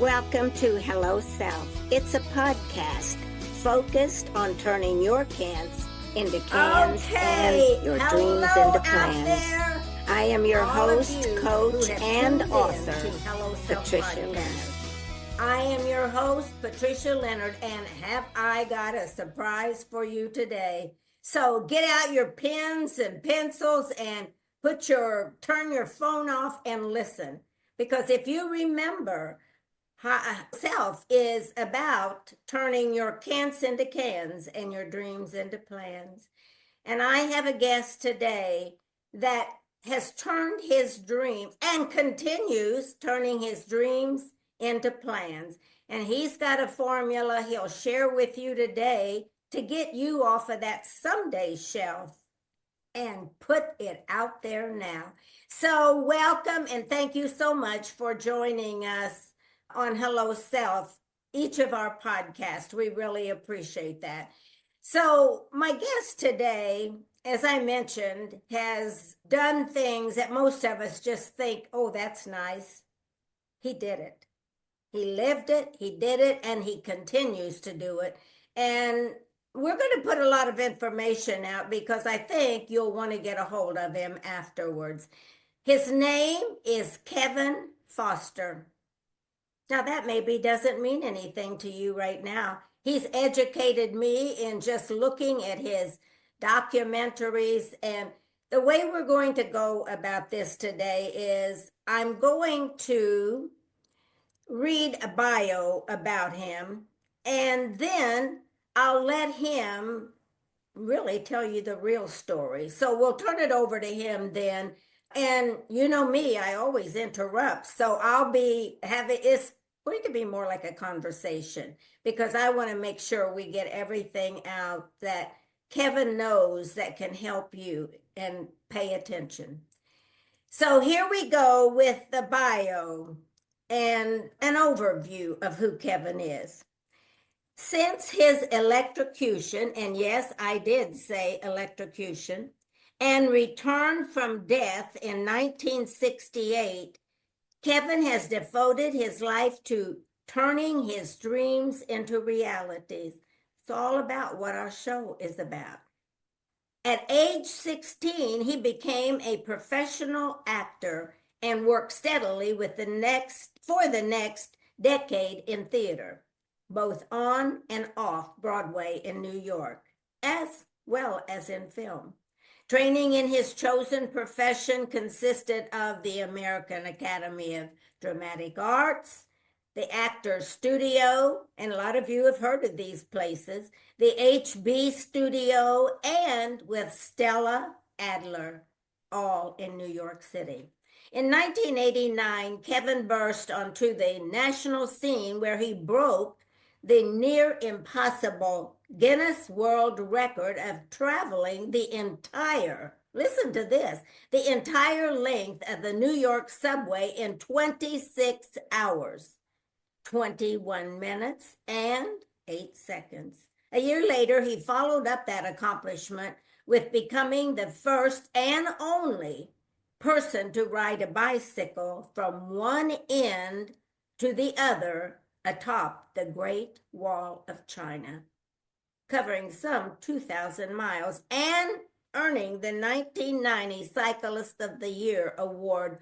Welcome to Hello Self. It's a podcast focused on turning your cans into cans and your dreams into plans. I am your host, coach, and author, Patricia Leonard. I am your host, Patricia Leonard, and have I got a surprise for you today. So get out your pens and pencils and turn your phone off and listen. Because if you remember, self is about turning your cans into cans and your dreams into plans. And I have a guest today that has turned his dream and continues turning his dreams into plans. And he's got a formula he'll share with you today to get you off of that someday shelf and put it out there now. So welcome and thank you so much for joining us on Hello Self, each of our podcasts. We really appreciate that. So my guest today, as I mentioned, has done things that most of us just think, oh, that's nice. He did it. He lived it, he did it, and he continues to do it. And we're going to put a lot of information out because I think you'll want to get a hold of him afterwards. His name is Kevin Foster. Now, that maybe doesn't mean anything to you right now. He's educated me in just looking at his documentaries. And the way we're going to go about this today is I'm going to read a bio about him, and then I'll let him really tell you the real story. So we'll turn it over to him then. And you know me, I always interrupt. So I'll be it's going to be more like a conversation because I want to make sure we get everything out that Kevin knows that can help you and pay attention. So here we go with the bio and an overview of who Kevin is. Since his electrocution, and yes, I did say electrocution, and return from death in 1968, Kevin has devoted his life to turning his dreams into realities. It's all about what our show is about. At age 16, he became a professional actor and worked steadily for the next decade in theater, both on and off Broadway in New York, as well as in film. Training in his chosen profession consisted of the American Academy of Dramatic Arts, the Actors Studio, and a lot of you have heard of these places, the HB Studio, and with Stella Adler, all in New York City. In 1989, Kevin burst onto the national scene where he broke the near impossible Guinness World Record of traveling the entire length of the New York subway in 26 hours, 21 minutes, and 8 seconds. A year later, he followed up that accomplishment with becoming the first and only person to ride a bicycle from one end to the other atop the Great Wall of China, covering some 2,000 miles and earning the 1990 Cyclist of the Year award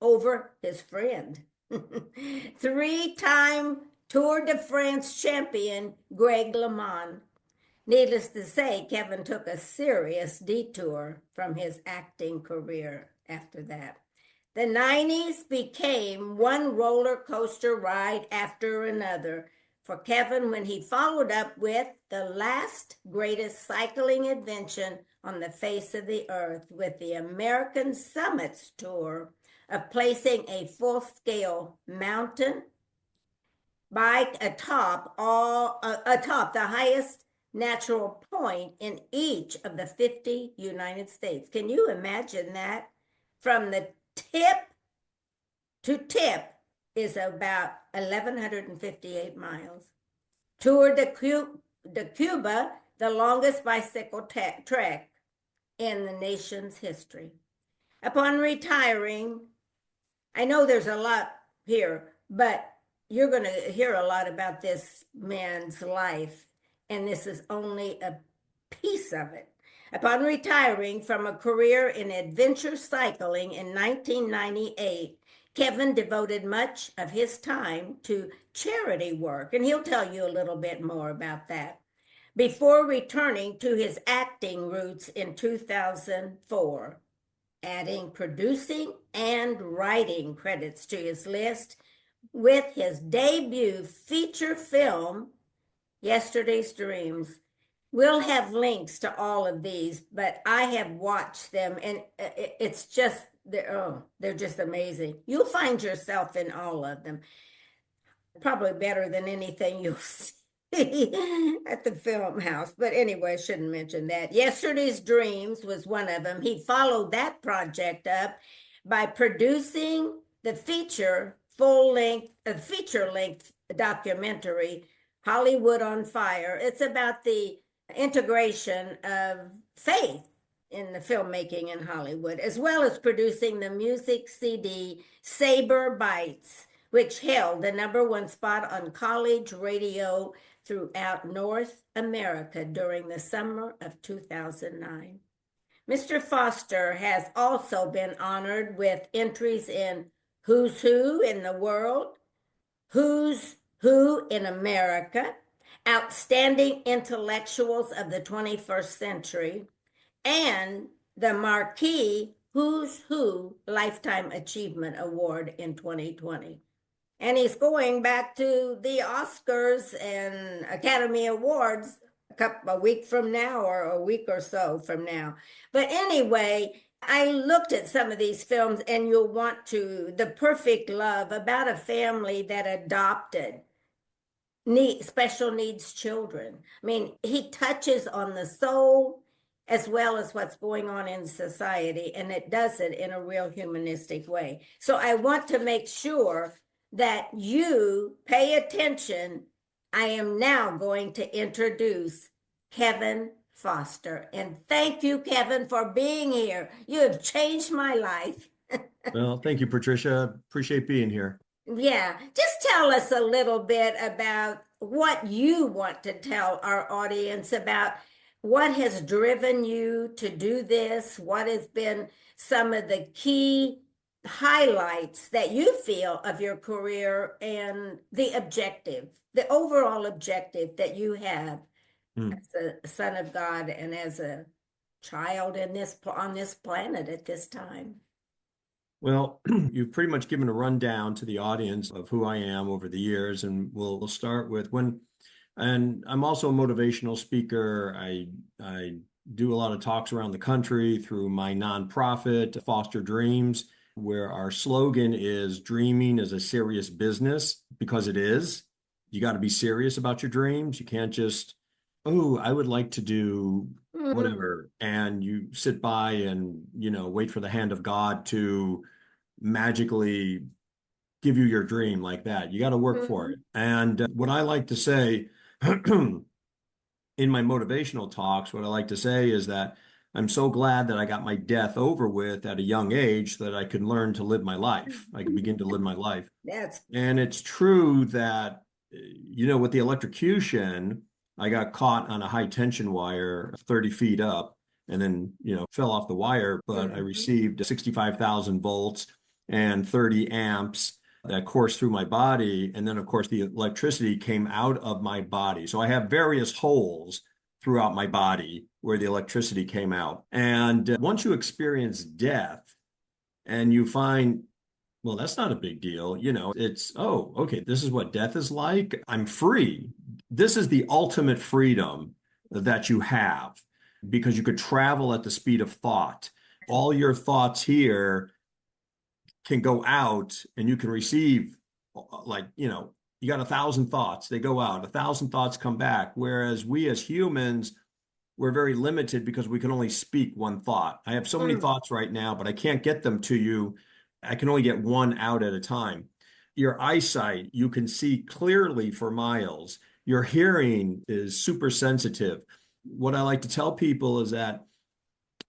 over his friend, three-time Tour de France champion Greg LeMond. Needless to say, Kevin took a serious detour from his acting career after that. The 90s became one roller coaster ride after another for Kevin when he followed up with the last greatest cycling adventure on the face of the earth with the American Summits Tour of placing a full-scale mountain bike atop the highest natural point in each of the 50 United States. Can you imagine that? From the tip to tip is about 1,158 miles. Tour de Cuba, the longest bicycle trek in the nation's history. Upon retiring, I know there's a lot here, but you're going to hear a lot about this man's life, and this is only a piece of it. Upon retiring from a career in adventure cycling in 1998, Kevin devoted much of his time to charity work, and he'll tell you a little bit more about that, before returning to his acting roots in 2004, adding producing and writing credits to his list with his debut feature film, Yesterday's Dreams. We'll have links to all of these, but I have watched them, and it's just, they're just amazing. You'll find yourself in all of them, probably better than anything you'll see at the film house. But anyway, I shouldn't mention that. Yesterday's Dreams was one of them. He followed that project up by producing the feature length documentary, Hollywood on Fire. It's about the integration of faith in the filmmaking in Hollywood, as well as producing the music CD Saber Bites, which held the #1 spot on college radio throughout North America during the summer of 2009. Mr. Foster has also been honored with entries in Who's Who in the World, Who's Who in America, Outstanding Intellectuals of the 21st Century, and the Marquee Who's Who Lifetime Achievement Award in 2020. And he's going back to the Oscars and Academy Awards a week from now, or a week or so from now. But anyway, I looked at some of these films, and you'll want to. The Perfect Love, about a family that adopted special needs children. I mean, he touches on the soul as well as what's going on in society, and it does it in a real humanistic way. So I want to make sure that you pay attention. I am now going to introduce Kevin Foster. And thank you, Kevin, for being here. You have changed my life. Well, thank you, Patricia. Appreciate being here. Yeah, just tell us a little bit about what you want to tell our audience about what has driven you to do this, what has been some of the key highlights that you feel of your career, and the overall objective that you have as a son of God and as a child on this planet at this time. Well, you've pretty much given a rundown to the audience of who I am over the years, and we'll start with and I'm also a motivational speaker. I do a lot of talks around the country through my nonprofit, Foster Dreams, where our slogan is dreaming is a serious business, because it is. You got to be serious about your dreams. You can't just, oh, I would like to do whatever, and you sit by and, wait for the hand of God to magically give you your dream like that. You got to work for it. And what I like to say in my motivational talks, what I like to say is that I'm so glad that I got my death over with at a young age so that I could learn to live my life. I could begin to live my life. And it's true that, with the electrocution, I got caught on a high tension wire 30 feet up and then, fell off the wire, but I received 65,000 volts and 30 amps that coursed through my body. And then, of course, the electricity came out of my body. So I have various holes throughout my body where the electricity came out. And once you experience death and you find, well, that's not a big deal. It's, oh, okay, this is what death is like. I'm free. This is the ultimate freedom that you have, because you could travel at the speed of thought. All your thoughts here can go out and you can receive, you got 1,000 thoughts, they go out, 1,000 thoughts come back. Whereas we as humans, we're very limited because we can only speak one thought. I have so many thoughts right now, but I can't get them to you. I can only get one out at a time. Your eyesight, you can see clearly for miles. Your hearing is super sensitive. What I like to tell people is that,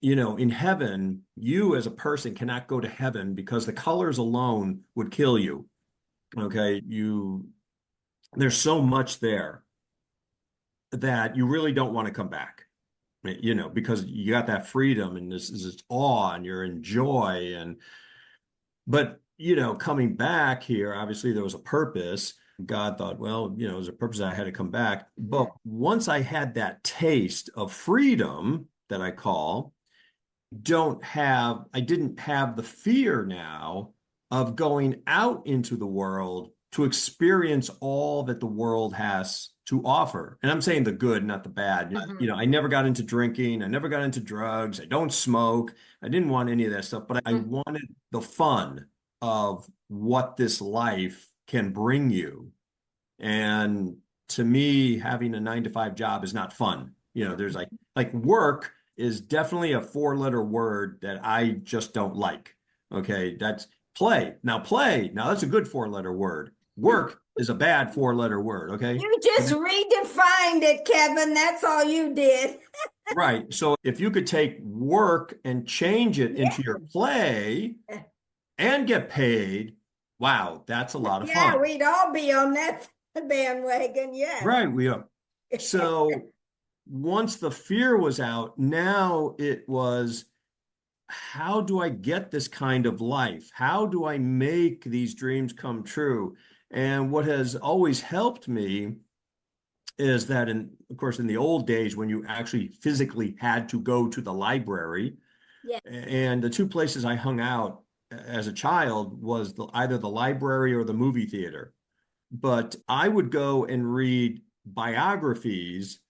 in heaven, you as a person cannot go to heaven because the colors alone would kill you. Okay. There's so much there that you really don't want to come back, because you got that freedom and this awe and you're in joy. But, coming back here, obviously there was a purpose. God thought, well, there's a purpose that I had to come back. But once I had that taste of freedom that I call, I didn't have the fear now of going out into the world to experience all that the world has to offer. And I'm saying the good, not the bad. I never got into drinking. I never got into drugs. I don't smoke. I didn't want any of that stuff, but I wanted the fun of what this life can bring you. And to me, having a 9 to 5 job is not fun. There's like work is definitely a 4-letter word that I just don't like. Okay, that's play. Now that's a good 4-letter word. Work is a bad 4-letter word. Okay, you just redefined it, Kevin. That's all you did. Right. So if you could take work and change it into your play and get paid, wow, that's a lot of fun. Yeah, we'd all be on that bandwagon. Yes. Right, we are. So once the fear was out, now it was, how do I get this kind of life? How do I make these dreams come true? And what has always helped me is that, of course, in the old days when you actually physically had to go to the library, and the two places I hung out as a child was either the library or the movie theater. But I would go and read biographies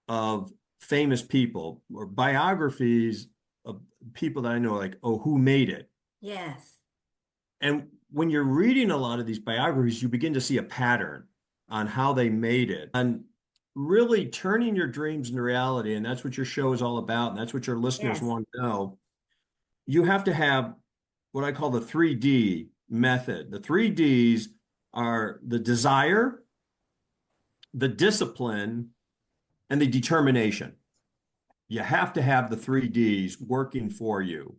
of famous people or biographies of people that I know, like, who made it? Yes. And when you're reading a lot of these biographies, you begin to see a pattern on how they made it and really turning your dreams into reality. And that's what your show is all about. And that's what your listeners want to know. You have to have what I call the 3D method. The 3Ds are the desire, the discipline, and the determination. You have to have the 3Ds working for you.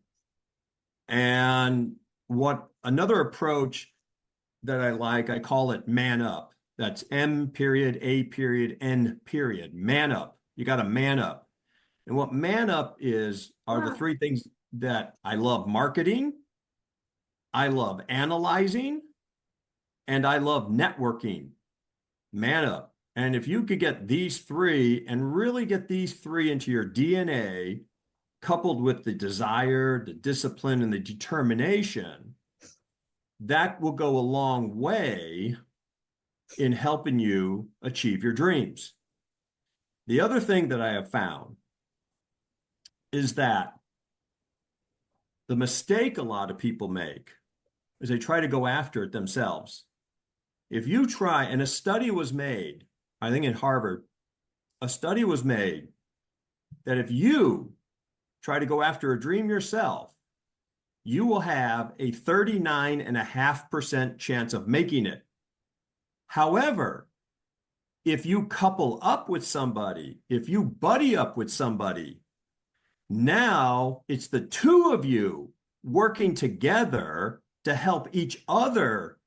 And what another approach that I like, I call it man up. That's M period, A period, N period. Man up. You got to man up. And what man up are the 3 things that I love: marketing, I love analyzing, and I love networking. Man up. And if you could get these 3 and really get these 3 into your DNA, coupled with the desire, the discipline, and the determination, that will go a long way in helping you achieve your dreams. The other thing that I have found is that the mistake a lot of people make is they try to go after it themselves. If you try, and a study was made, I think in Harvard, a study was made that if you try to go after a dream yourself, you will have a 39.5% chance of making it. However, if you couple up with somebody, if you buddy up with somebody, now it's the 2 of you working together to help each other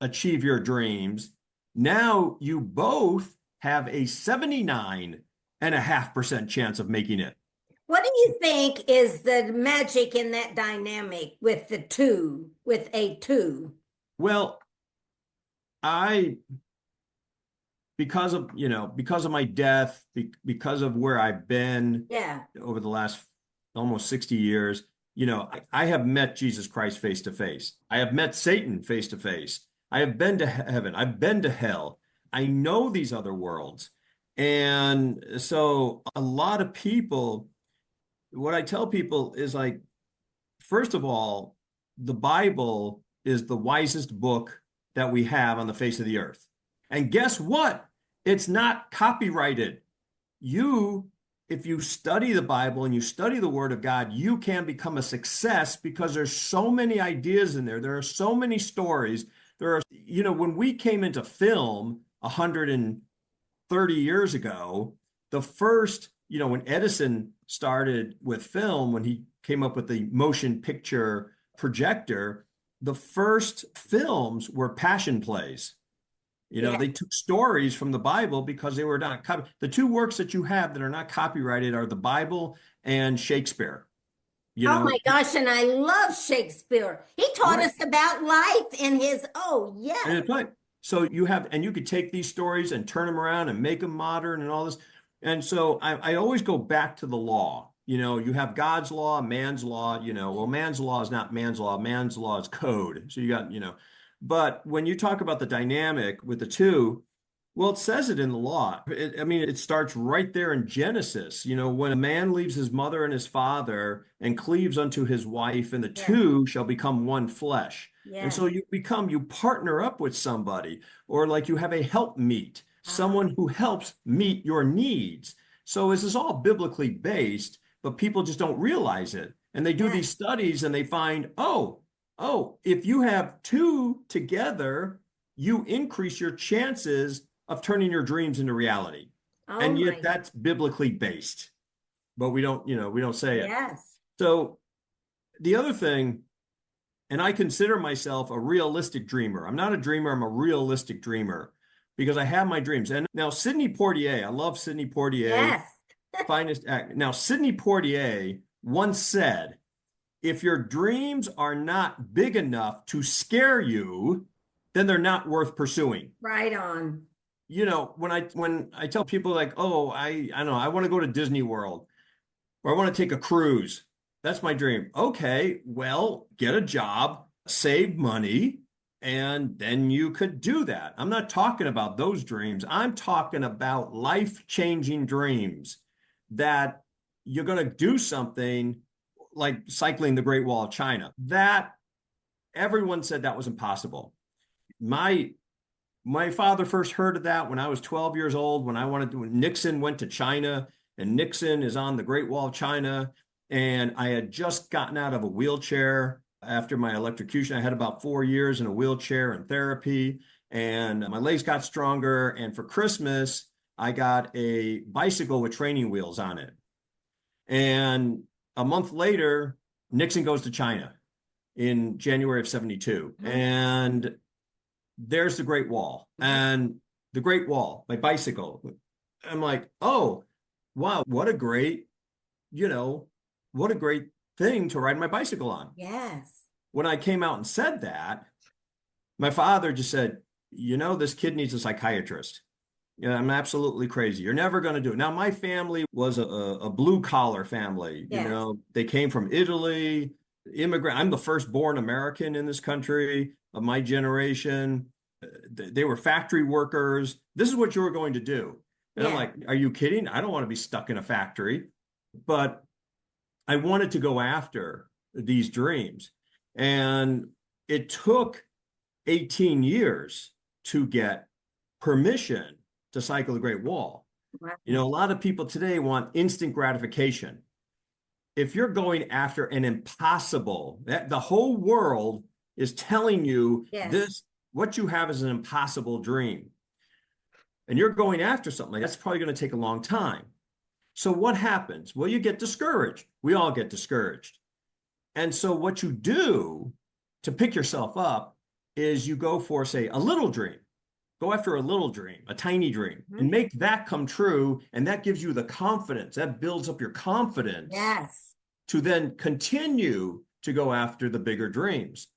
achieve your dreams. Now you both have a 79.5% chance of making it. What do you think is the magic in that dynamic with a 2? Well, because of my death, because of where I've been over the last almost 60 years, I have met Jesus Christ face to face. I have met Satan face to face. I have been to heaven. I've been to hell. I know these other worlds. And so a lot of people, what I tell people is, like, first of all, the Bible is the wisest book that we have on the face of the earth. And guess what? It's not copyrighted. If you study the Bible and you study the Word of God, you can become a success because there's so many ideas in there. There are so many stories. When we came into film 130 years ago, the first, when Edison started with film, when he came up with the motion picture projector, the first films were passion plays. They took stories from the Bible because they were not copy. The two works that you have that are not copyrighted are the Bible and Shakespeare. Oh my gosh, and I love Shakespeare. He taught us about life in his, And it's right. So you could take these stories and turn them around and make them modern and all this. And so I always go back to the law. You have God's law, man's law, well, man's law is not man's law. Man's law is code. So you got, but when you talk about the dynamic with the two, well, it says it in the law. It starts right there in Genesis. When a man leaves his mother and his father and cleaves unto his wife, and the two shall become one flesh. And so you partner up with somebody, or like you have a helpmeet, someone who helps meet your needs. So this is all biblically based, but people just don't realize it. And they do these studies and they find, if you have two together, you increase your chances of turning your dreams into reality. And yet that's biblically based, but we don't say it. Yes. So the other thing, and I consider myself a realistic dreamer. I'm not a dreamer, I'm a realistic dreamer because I have my dreams. And now Sidney Poitier, I love Sidney Poitier. Yes. Finest act. Now, Sidney Poitier once said, if your dreams are not big enough to scare you, then they're not worth pursuing. Right on. When I tell people like, I don't know, I want to go to Disney World or I want to take a cruise. That's my dream. Okay, well, get a job, save money, and then you could do that. I'm not talking about those dreams. I'm talking about life-changing dreams that you're going to do something like cycling the Great Wall of China. That everyone said that was impossible. My father first heard of that when I was 12 years old, when Nixon went to China, and Nixon is on the Great Wall of China. And I had just gotten out of a wheelchair after my electrocution. I had about 4 years in a wheelchair and therapy, and my legs got stronger. And for Christmas, I got a bicycle with training wheels on it. And a month later, Nixon goes to China in January of 72. And there's the Great Wall, and the Great Wall, my bicycle. I'm like, oh, wow, what a great thing to ride my bicycle on. Yes. When I came out and said that, my father just said, this kid needs a psychiatrist. I'm absolutely crazy. You're never going to do it. Now, my family was a blue collar family. Yes. They came from Italy, immigrant. I'm the firstborn American in this country of my generation. They were factory workers. This is what you were going to do. And I'm like, are you kidding? I don't want to be stuck in a factory. But I wanted to go after these dreams. And it took 18 years to get permission to cycle the Great Wall. Wow. A lot of people today want instant gratification. If you're going after an impossible, the whole world is telling you what you have is an impossible dream. And you're going after something that's probably going to take a long time. So what happens? Well, you get discouraged. We all get discouraged. And so what you do to pick yourself up is you go for, say, a little dream. Go after a little dream, a tiny dream, and make that come true. And that gives you the confidence. That builds up your confidence. Yes. To then continue to go after the bigger dreams.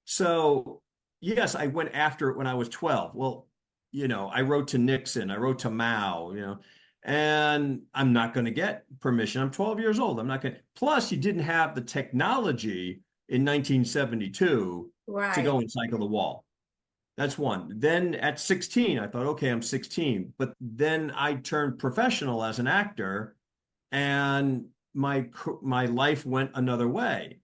So, yes, I went after it when I was 12. Well, I wrote to Nixon, I wrote to Mao, and I'm not going to get permission. I'm 12 years old. I'm not going to. Plus, you didn't have the technology in 1972 to go and cycle the wall. That's one. Then at 16, I thought, okay, I'm 16. But then I turned professional as an actor, and my life went another way.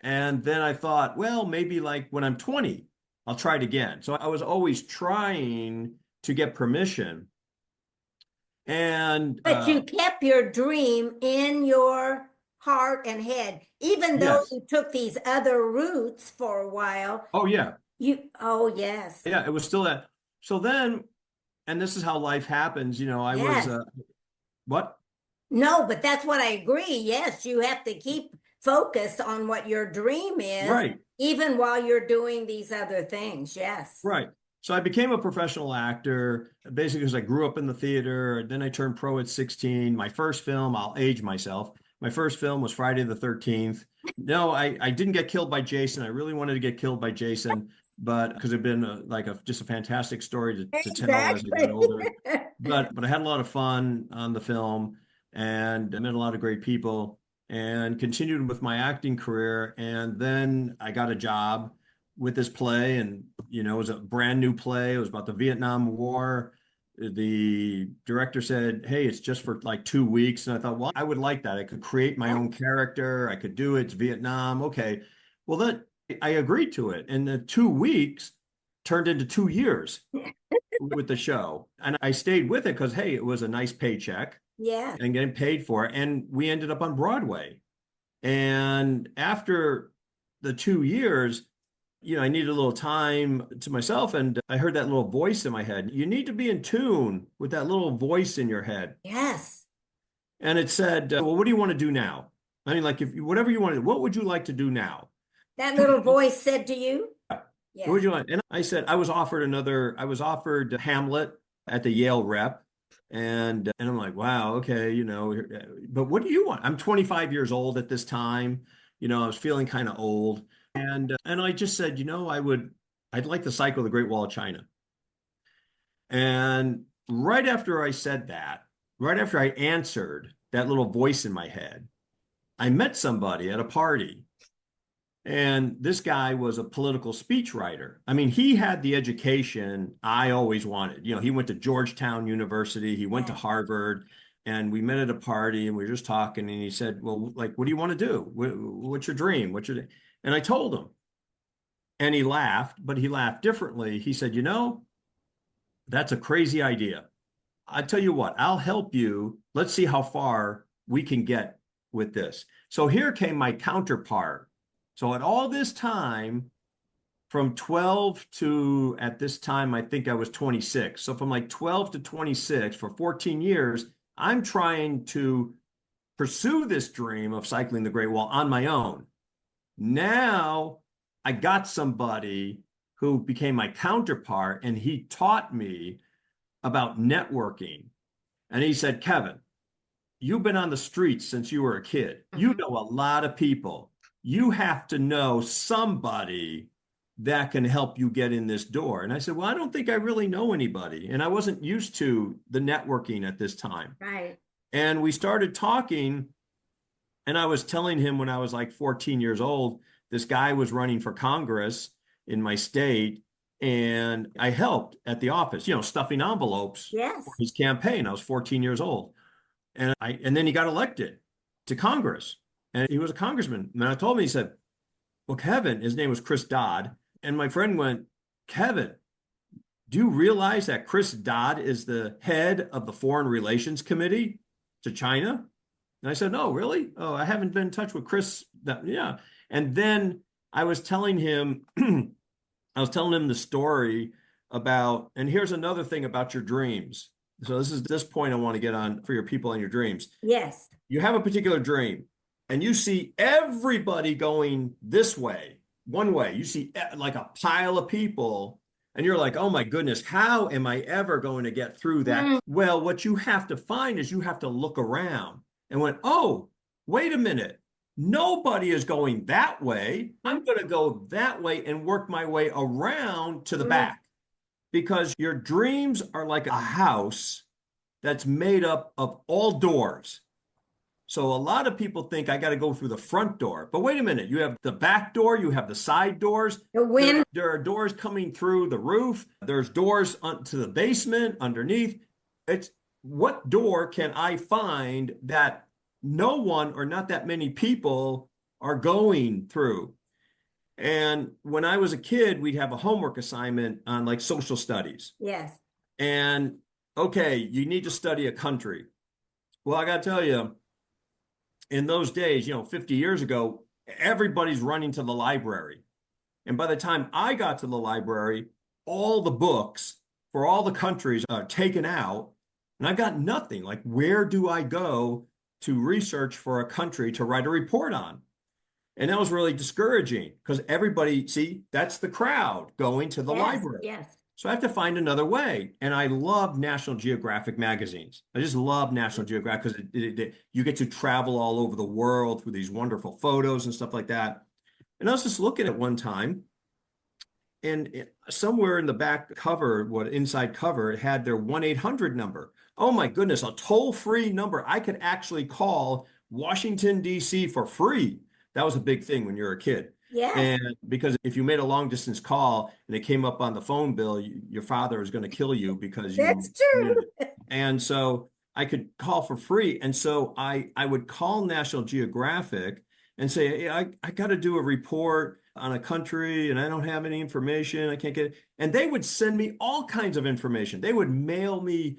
And then I thought, well, maybe like when I'm 20, I'll try it again. So I was always trying to get permission. But you kept your dream in your heart and head, even though you took these other routes for a while. Oh, yeah. Yes. Yeah, it was still that. So then, and this is how life happens, I was, what? No, but that's what I agree. Yes, you have to keep focus on what your dream is, Right. even while you're doing these other things. Yes. Right. So I became a professional actor basically because I grew up in the theater. Then I turned pro at 16. My first film, I'll age myself. My first film was Friday the 13th. No, I didn't get killed by Jason. I really wanted to get killed by Jason, but because it'd been just a fantastic story to tell as I got older. But I had a lot of fun on the film, and I met a lot of great people and continued with my acting career. And then I got a job with this play, and it was a brand new play. It was about the Vietnam War. The director said, "Hey, it's just for like 2 weeks." And I thought, well, I would like that. I could create my own character. I could do it. It's Vietnam. Okay. Well, then I agreed to it. And the 2 weeks turned into 2 years with the show. And I stayed with it because, hey, it was a nice paycheck. Yeah. And getting paid for it. And we ended up on Broadway. And after the 2 years, I needed a little time to myself, and I heard that little voice in my head. You need to be in tune with that little voice in your head. Yes. And it said, well, what do you want to do now? I mean, like, whatever you want to do, what would you like to do now? That little voice said to you? Yeah. What would you like? And I said, I was offered Hamlet at the Yale Rep. And I'm like, wow, okay, but what do you want? I'm 25 years old at this time. I was feeling kind of old. And I just said, I'd like to cycle the Great Wall of China. And right after I said that, right after I answered that little voice in my head, I met somebody at a party. And this guy was a political speechwriter. I mean, he had the education I always wanted. He went to Georgetown University, he went to Harvard, and we met at a party and we were just talking. And he said, well, like, what do you want to do? What's your dream? And I told him, and he laughed, but he laughed differently. He said, that's a crazy idea. I tell you what, I'll help you. Let's see how far we can get with this. So here came my counterpart. So at all this time, from 12 to, at this time, I think I was 26. So from like 12 to 26 for 14 years, I'm trying to pursue this dream of cycling the Great Wall on my own. Now I got somebody who became my counterpart, and he taught me about networking. And he said, Kevin, you've been on the streets since you were a kid. You know a lot of people. You have to know somebody that can help you get in this door. And I said, well, I don't think I really know anybody. And I wasn't used to the networking at this time. Right. And we started talking. And I was telling him when I was like 14 years old, this guy was running for Congress in my state, and I helped at the office, stuffing envelopes for his campaign. I was 14 years old. And then he got elected to Congress, and he was a congressman. And I told him, he said, well, Kevin, his name was Chris Dodd. And my friend went, Kevin, do you realize that Chris Dodd is the head of the Foreign Relations Committee to China? And I said, no, really? Oh, I haven't been in touch with Chris. Yeah. And then I was telling him, the story about, and here's another thing about your dreams. So this point I want to get on for your people and your dreams. Yes. You have a particular dream and you see everybody going this way, one way. You see like a pile of people and you're like, oh my goodness, how am I ever going to get through that? Well, what you have to find is you have to look around and went, oh, wait a minute. Nobody is going that way. I'm going to go that way and work my way around to the back, because your dreams are like a house that's made up of all doors. So a lot of people think I got to go through the front door, but wait a minute. You have the back door, you have the side doors. There are doors coming through the roof. There's doors to the basement underneath. It's what door can I find that no one or not that many people are going through? And when I was a kid, we'd have a homework assignment on like social studies. Yes. And okay, you need to study a country. Well, I got to tell you, in those days, 50 years ago, everybody's running to the library. And by the time I got to the library, all the books for all the countries are taken out. And I've got nothing. Like, where do I go to research for a country to write a report on? And that was really discouraging because everybody, see, that's the crowd going to the library. Yes. So I have to find another way. And I love National Geographic magazines. I just love National Geographic because you get to travel all over the world through these wonderful photos and stuff like that. And I was just looking at one time, and somewhere in the back cover, inside cover, it had their 1-800 number. Oh my goodness, a toll-free number. I could actually call Washington, D.C. for free. That was a big thing when you were a kid. Yes. And because if you made a long distance call and it came up on the phone bill, your father is going to kill you because That's true. And so I could call for free. And so I would call National Geographic and say, hey, I got to do a report on a country and I don't have any information. I can't get it. And they would send me all kinds of information. They would mail me,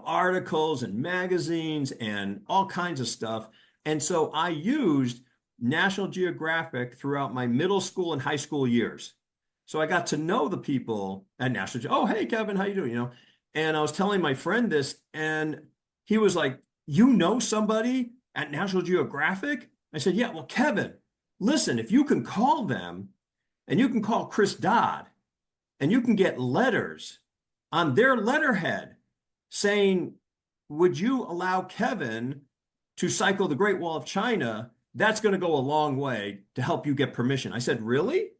articles and magazines and all kinds of stuff. And so I used National Geographic throughout my middle school and high school years. So I got to know the people at National Geographic. Oh, hey, Kevin, how you doing? And I was telling my friend this, and he was like, you know somebody at National Geographic? I said, yeah, well, Kevin, listen, if you can call them and you can call Chris Dodd and you can get letters on their letterhead saying, would you allow Kevin to cycle the Great Wall of China? That's going to go a long way to help you get permission. I said, really?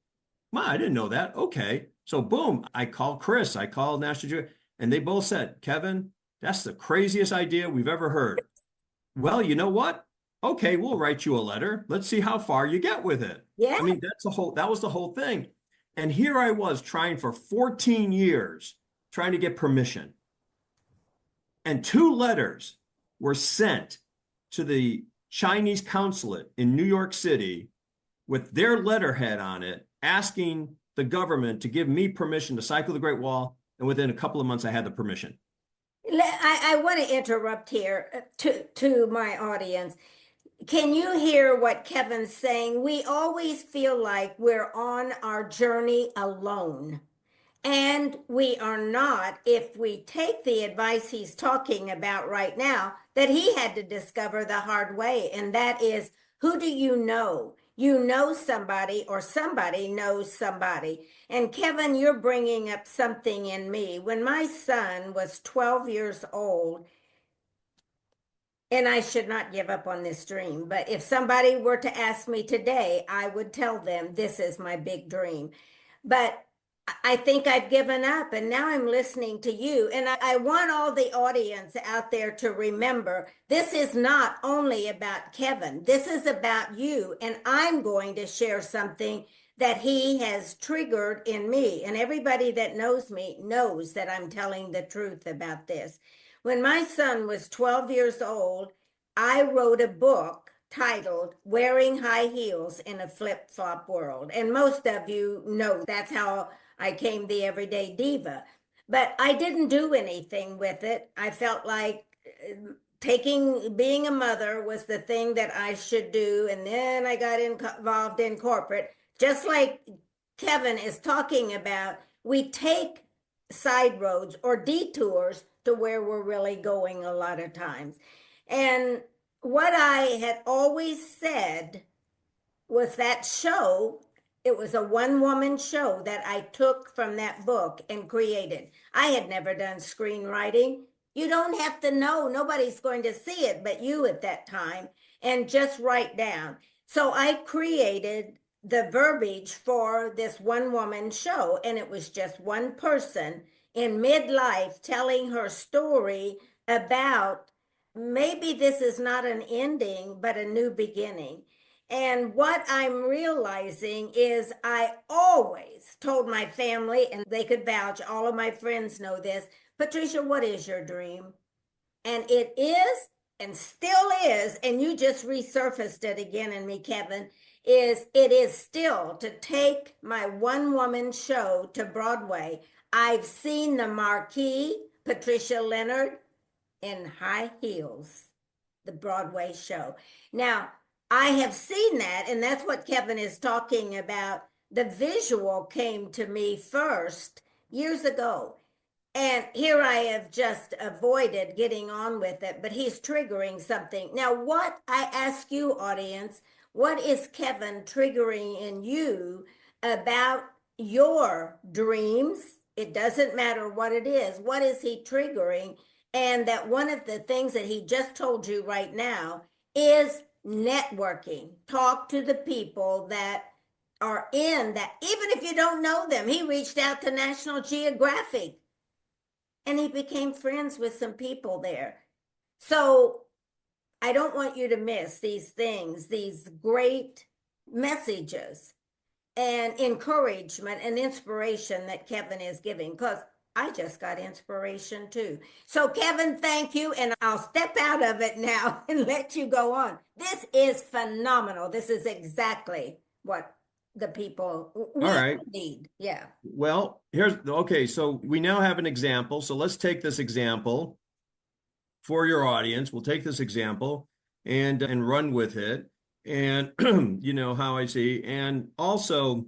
Ma, I didn't know that. Okay. So boom, I called Chris, I called National Geographic, and they both said, Kevin, that's the craziest idea we've ever heard. Well, you know what? Okay, we'll write you a letter. Let's see how far you get with it. Yeah. I mean, that was the whole thing. And here I was trying for 14 years, trying to get permission. And 2 letters were sent to the Chinese consulate in New York City with their letterhead on it, asking the government to give me permission to cycle the Great Wall. And within a couple of months, I had the permission. I want to interrupt here to my audience. Can you hear what Kevin's saying? We always feel like we're on our journey alone. And we are not, if we take the advice he's talking about right now, that he had to discover the hard way. And that is, who do you know? You know somebody, or somebody knows somebody. And Kevin, you're bringing up something in me. When my son was 12 years old, and I should not give up on this dream, but if somebody were to ask me today, I would tell them this is my big dream. But I think I've given up, and now I'm listening to you. And I want all the audience out there to remember, this is not only about Kevin. This is about you. And I'm going to share something that he has triggered in me. And everybody that knows me knows that I'm telling the truth about this. When my son was 12 years old, I wrote a book titled Wearing High Heels in a Flip-Flop World. And most of you know that's how I came the everyday diva. But I didn't do anything with it. I felt like being a mother was the thing that I should do. And then I got involved in corporate. Just like Kevin is talking about, we take side roads or detours to where we're really going a lot of times. And what I had always said was that show, it was a one-woman show that I took from that book and created. I had never done screenwriting. You don't have to know. Nobody's going to see it but you at that time, and just write down. So I created the verbiage for this one-woman show, and it was just one person in midlife telling her story about maybe this is not an ending, but a new beginning. And what I'm realizing is I always told my family, and they could vouch, all of my friends know this, Patricia, what is your dream? And it is, and still is, and you just resurfaced it again in me, Kevin, it is still to take my one-woman show to Broadway. I've seen the marquee, Patricia Leonard, in high heels, the Broadway show. Now, I have seen that, and that's what Kevin is talking about. The visual came to me first years ago. And here I have just avoided getting on with it, but he's triggering something. Now, what I ask you, audience, What is Kevin triggering in you about your dreams? It doesn't matter what it is. What is he triggering? And that one of the things that he just told you right now is networking. Talk to the people that are in that, even if you don't know them. He reached out to National Geographic and he became friends with some people there. So I don't want you to miss these things, these great messages and encouragement and inspiration that Kevin is giving, because I just got inspiration too. So Kevin, thank you. And I'll step out of it now and let you go on. This is phenomenal. This is exactly what the people need. Yeah. Well, okay. So we now have an example. So let's take this example for your audience. We'll take this example and run with it. And you know how I see. And also,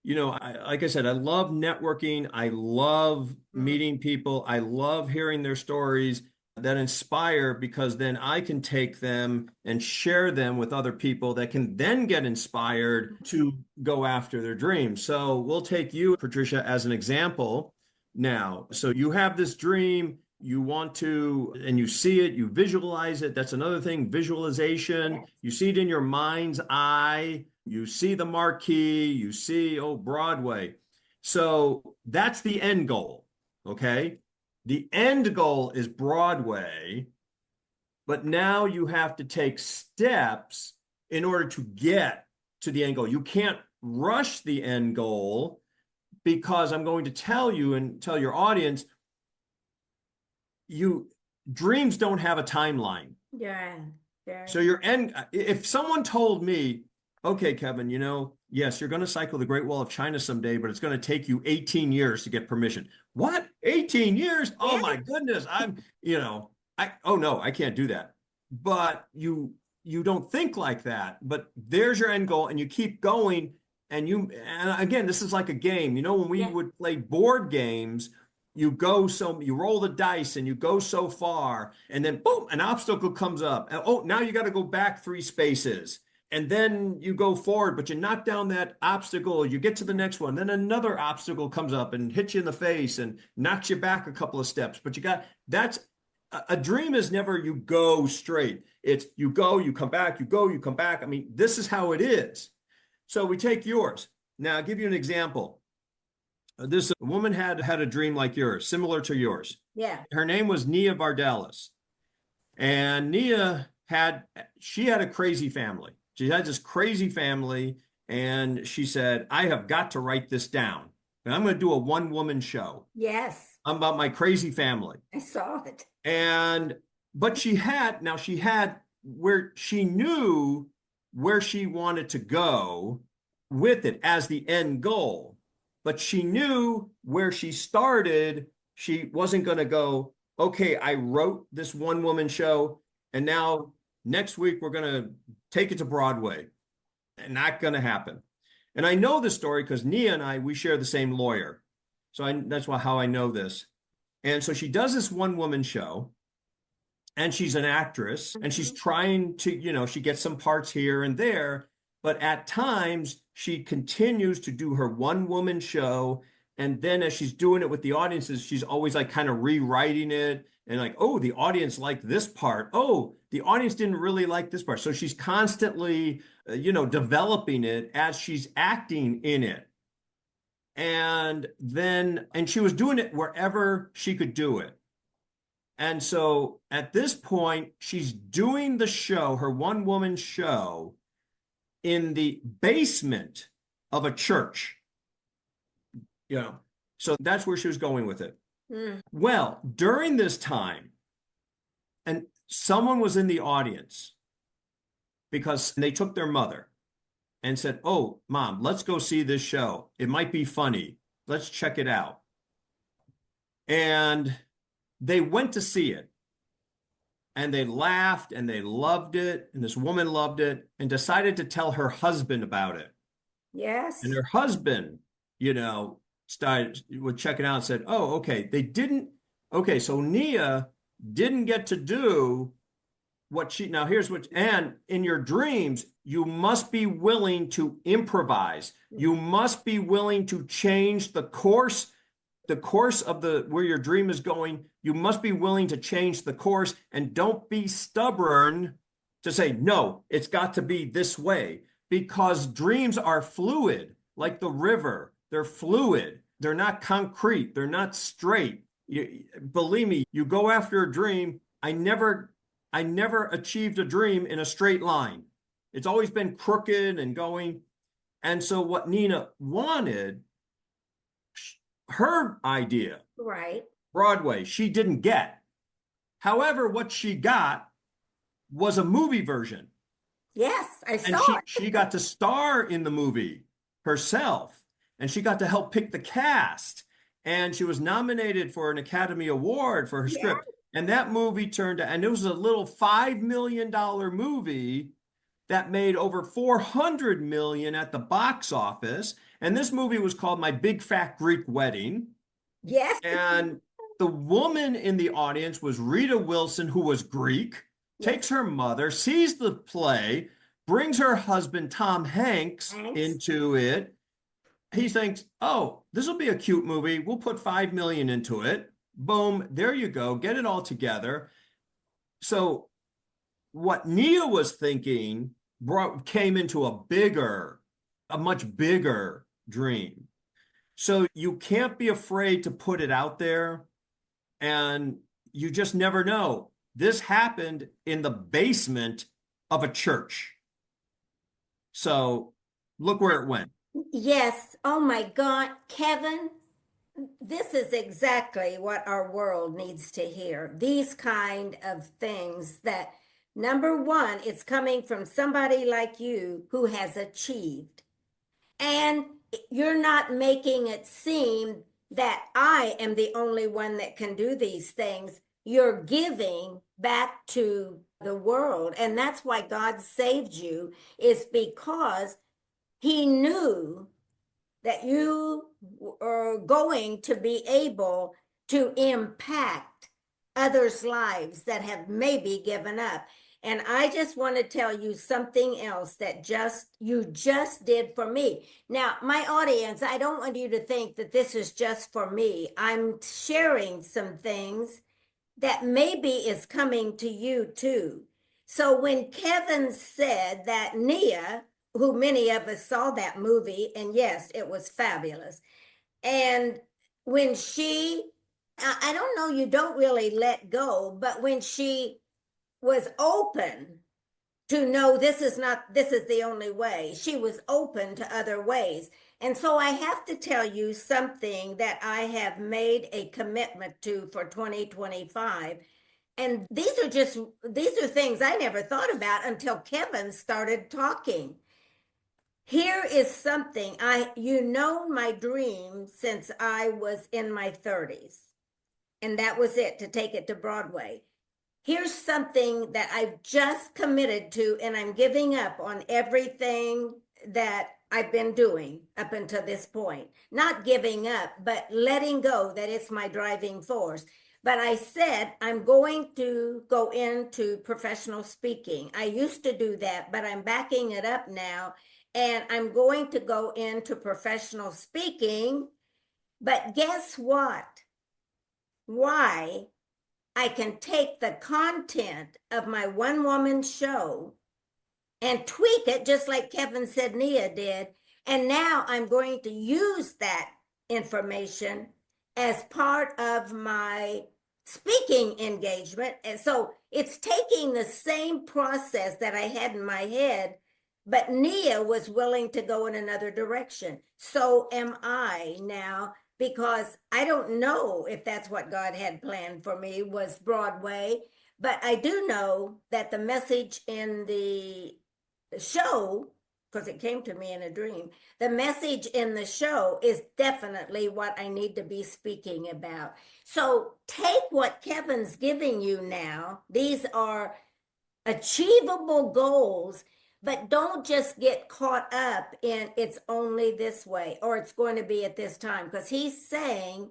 you know, like I said, I love networking. I love meeting people. I love hearing their stories that inspire, because then I can take them and share them with other people that can then get inspired to go after their dreams. So we'll take you, Patricia, as an example now. So you have this dream, you want to, and you see it, you visualize it. That's another thing, visualization. You see it in your mind's eye. You see the marquee, you see, Broadway. So that's the end goal, okay? The end goal is Broadway, but now you have to take steps in order to get to the end goal. You can't rush the end goal, because I'm going to tell you and tell your audience, dreams don't have a timeline. Yeah. So if someone told me, okay, Kevin, you know, yes, you're going to cycle the Great Wall of China someday, but it's going to take you 18 years to get permission. What? 18 years? Oh my goodness. No, I can't do that. But you don't think like that, but there's your end goal and you keep going. And again, this is like a game, you know, when we would play board games, you roll the dice and you go so far, and then boom, an obstacle comes up. And, now you got to go back 3 spaces. And then you go forward, but you knock down that obstacle, you get to the next one. Then another obstacle comes up and hits you in the face and knocks you back a couple of steps. But a dream is never you go straight. It's you go, you come back, you go, you come back. I mean, this is how it is. So we take yours. Now, I'll give you an example. This woman had a dream like yours, similar to yours. Yeah. Her name was Nia Vardalis. And Nia had a crazy family. She had this crazy family, and she said, I have got to write this down. And I'm going to do a one-woman show. Yes. About my crazy family. I saw it. But she had where she knew where she wanted to go with it as the end goal. But she knew where she started, she wasn't going to go, okay, I wrote this one-woman show, and now next week we're going to take it to Broadway. And not going to happen. And I know this story because Nia and we share the same lawyer. So that's how I know this. And so she does this one-woman show, and she's an actress, and she's trying to, she gets some parts here and there, but at times she continues to do her one-woman show. And then as she's doing it with the audiences, she's always like kind of rewriting it and like, oh, the audience liked this part. Oh, the audience didn't really like this part. So she's constantly, developing it as she's acting in it. And she was doing it wherever she could do it. And so at this point, she's doing the show, her one-woman show, in the basement of a church. So that's where she was going with it. Well, during this time, and someone was in the audience because they took their mother and said, oh, Mom, let's go see this show. It might be funny. Let's check it out. And they went to see it. And they laughed and they loved it. And this woman loved it and decided to tell her husband about it. Yes. And her husband, would check it out and said, oh, okay, so Nia didn't get to do now here's what, and in your dreams, you must be willing to improvise. You must be willing to change the course of where your dream is going. You must be willing to change the course, and don't be stubborn to say, no, it's got to be this way, because dreams are fluid, like the river. They're fluid. They're not concrete. They're not straight. Believe me, you go after a dream. I never achieved a dream in a straight line. It's always been crooked and going. And so what Nina wanted, her idea, right, Broadway, she didn't get. However, what she got was a movie version. Yes, I And saw it. she got to star in the movie herself, and she got to help pick the cast. And she was nominated for an Academy Award for her script. And that movie and it was a little $5 million movie that made over $400 million at the box office. And this movie was called My Big Fat Greek Wedding. Yes. And the woman in the audience was Rita Wilson, who was Greek, takes her mother, sees the play, brings her husband, Tom Hanks, into it. He thinks, oh, this will be a cute movie. We'll put $5 million into it. Boom, there you go. Get it all together. So what Nia was thinking came into a much bigger dream. So you can't be afraid to put it out there, and you just never know. This happened in the basement of a church. So look where it went. Yes. Oh my God, Kevin, this is exactly what our world needs to hear. These kind of things that, number one, it's coming from somebody like you who has achieved. And you're not making it seem that I am the only one that can do these things. You're giving back to the world. And that's why God saved you, is because he knew that you are going to be able to impact others' lives that have maybe given up. And I just want to tell you something else that you just did for me. Now, my audience, I don't want you to think that this is just for me. I'm sharing some things that maybe is coming to you too. So when Kevin said that Nia, who many of us saw that movie, and yes, it was fabulous. And when I don't know, you don't really let go, but when she was open to know this is the only way, she was open to other ways. And so I have to tell you something that I have made a commitment to for 2025. And these are things I never thought about until Kevin started talking. Here is something my dream since I was in my 30s, and that was it, to take it to Broadway. Here's something that I've just committed to, and I'm giving up on everything that I've been doing up until this point. Not giving up, but letting go that it's my driving force. But I said I'm going to go into professional speaking. I used to do that, but I'm backing it up now. And I'm going to go into professional speaking. But guess what? Why? I can take the content of my one-woman show and tweak it, just like Kevin said Nia did. And now I'm going to use that information as part of my speaking engagement. And so it's taking the same process that I had in my head, but Nia was willing to go in another direction. So am I now, because I don't know if that's what God had planned for me was Broadway, but I do know that the message in the show, because it came to me in a dream, the message in the show is definitely what I need to be speaking about. So take what Kevin's giving you now. These are achievable goals, but don't just get caught up in it's only this way or it's going to be at this time, because he's saying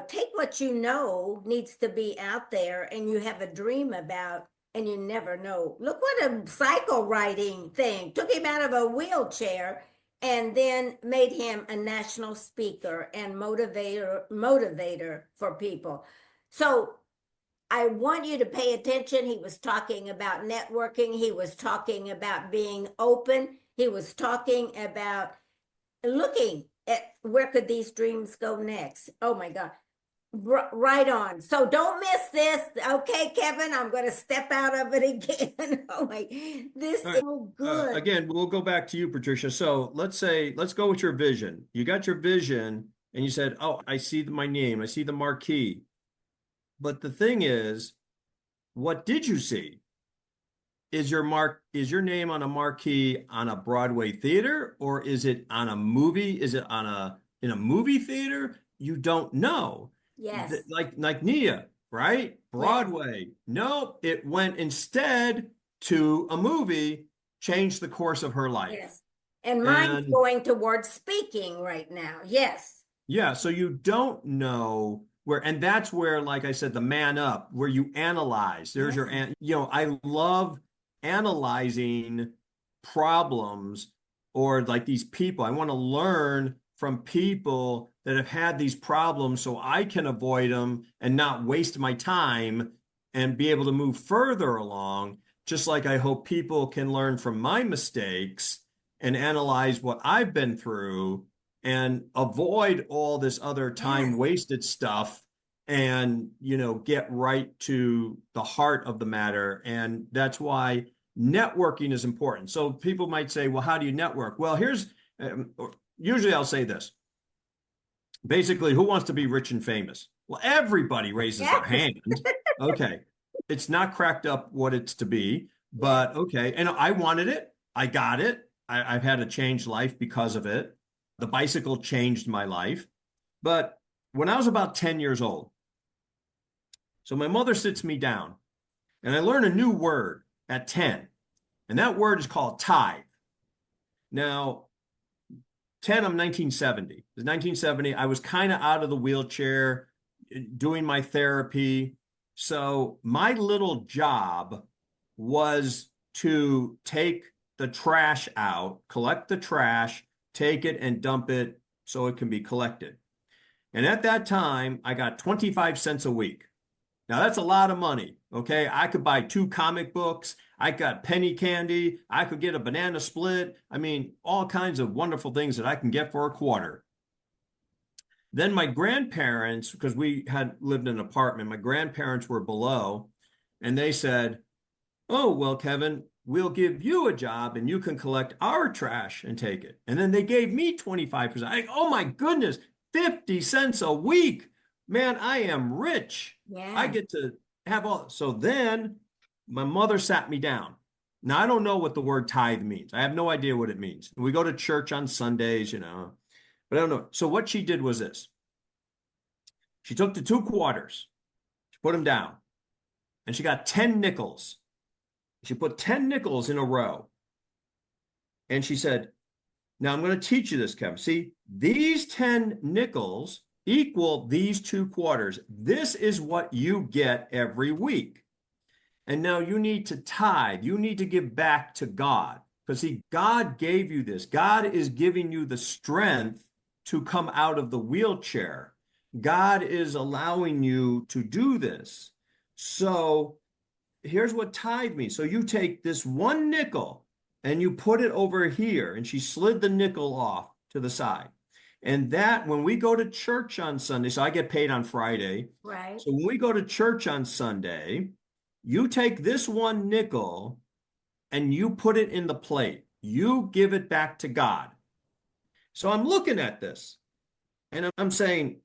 take what you know needs to be out there and you have a dream about and you never know. Look what a cycle riding thing took him out of a wheelchair and then made him a national speaker and motivator for people. So I want you to pay attention. He was talking about networking. He was talking about being open. He was talking about looking at where could these dreams go next. Oh my God. Right on. So don't miss this. Okay, Kevin, I'm going to step out of it again. Oh my, this is so good. Again, we'll go back to you, Patricia. So let's go with your vision. You got your vision and you said, oh, I see my name. I see the marquee. But the thing is, what did you see? Is your name on a marquee on a Broadway theater, or is it on a movie? Is it in a movie theater? You don't know. Yes. Like Nia, right? Broadway. Yes. Nope. It went instead to a movie, changed the course of her life. Yes. And mine's going towards speaking right now. Yes. Yeah. So you don't know where, and that's where, like I said, the man up, where you analyze. There's your, I love analyzing problems or like these people. I want to learn from people that have had these problems so I can avoid them and not waste my time and be able to move further along. Just like I hope people can learn from my mistakes and analyze what I've been through and avoid all this other time wasted stuff and, get right to the heart of the matter. And that's why networking is important. So people might say, well, how do you network? Well, usually I'll say this. Basically, who wants to be rich and famous? Well, everybody raises their hand. Okay. It's not cracked up what it's to be, but okay. And I wanted it. I got it. I've had a changed life because of it. The bicycle changed my life. But when I was about 10 years old, so my mother sits me down and I learn a new word at 10. And that word is called tithe. Now, 10, I'm 1970. It was 1970. I was kind of out of the wheelchair, doing my therapy. So my little job was to take the trash out, collect the trash, take it and dump it so it can be collected. And at that time, I got 25 cents a week. Now that's a lot of money, okay? I could buy 2 comic books. I got penny candy. I could get a banana split. I mean, all kinds of wonderful things that I can get for a quarter. Then my grandparents, because we had lived in an apartment, my grandparents were below, and they said, oh, well, Kevin, we'll give you a job and you can collect our trash and take it. And then they gave me 25%. Oh my goodness, 50 cents a week. Man, I am rich. Yeah. I get to have all. So then my mother sat me down. Now, I don't know what the word tithe means. I have no idea what it means. We go to church on Sundays, but I don't know. So what she did was this. She took the 2 quarters, she put them down, and she got 10 nickels. She put 10 nickels in a row. And she said, now I'm going to teach you this, Kevin. See, these 10 nickels equal these 2 quarters. This is what you get every week. And now you need to tithe. You need to give back to God. Because see, God gave you this. God is giving you the strength to come out of the wheelchair. God is allowing you to do this. So here's what tithe means. So you take this 1 nickel and you put it over here. And she slid the nickel off to the side. And that, when we go to church on Sunday, so I get paid on Friday. Right. So when we go to church on Sunday, you take this 1 nickel and you put it in the plate. You give it back to God. So I'm looking at this and I'm saying,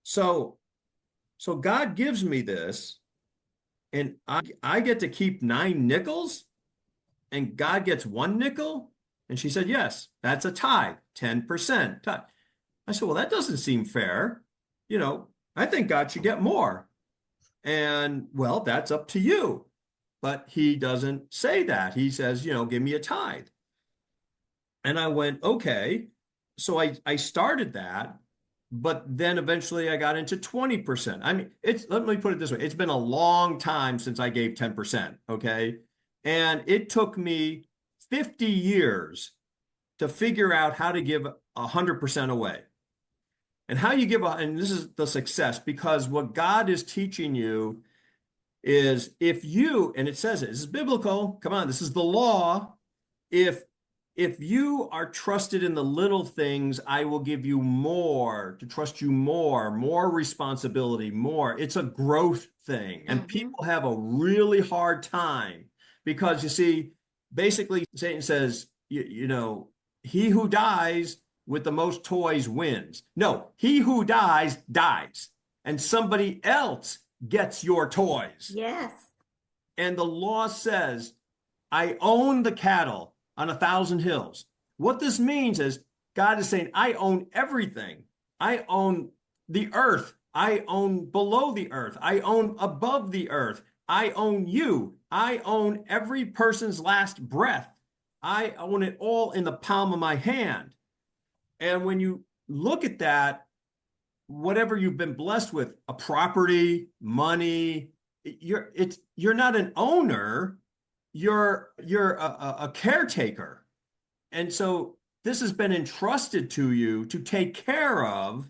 so God gives me this and I get to keep 9 nickels and God gets 1 nickel? And she said, yes, that's a tithe, 10% tithe. I said, well, that doesn't seem fair. I think God should get more. And well, that's up to you. But he doesn't say that. He says, give me a tithe. And I went, okay. So I started that. but then eventually I got into 20%. I mean, let me put it this way. It's been a long time since I gave 10%. Okay. And it took me 50 years to figure out how to give 100% away. And how you give, and this is the success, because what God is teaching you is if you, and it says it, this is biblical, come on, this is the law. If you are trusted in the little things, I will give you more, to trust you more responsibility, more. It's a growth thing. And people have a really hard time because you see, basically Satan says, you know, he who dies with the most toys wins. No, he who dies, dies. And somebody else gets your toys. Yes. And the law says, I own the cattle on 1,000 hills. What this means is God is saying, I own everything. I own the earth. I own below the earth. I own above the earth. I own you. I own every person's last breath. I own it all in the palm of my hand. And when you look at that, whatever you've been blessed with, a property, money, you're not an owner, you're a caretaker. And so this has been entrusted to you to take care of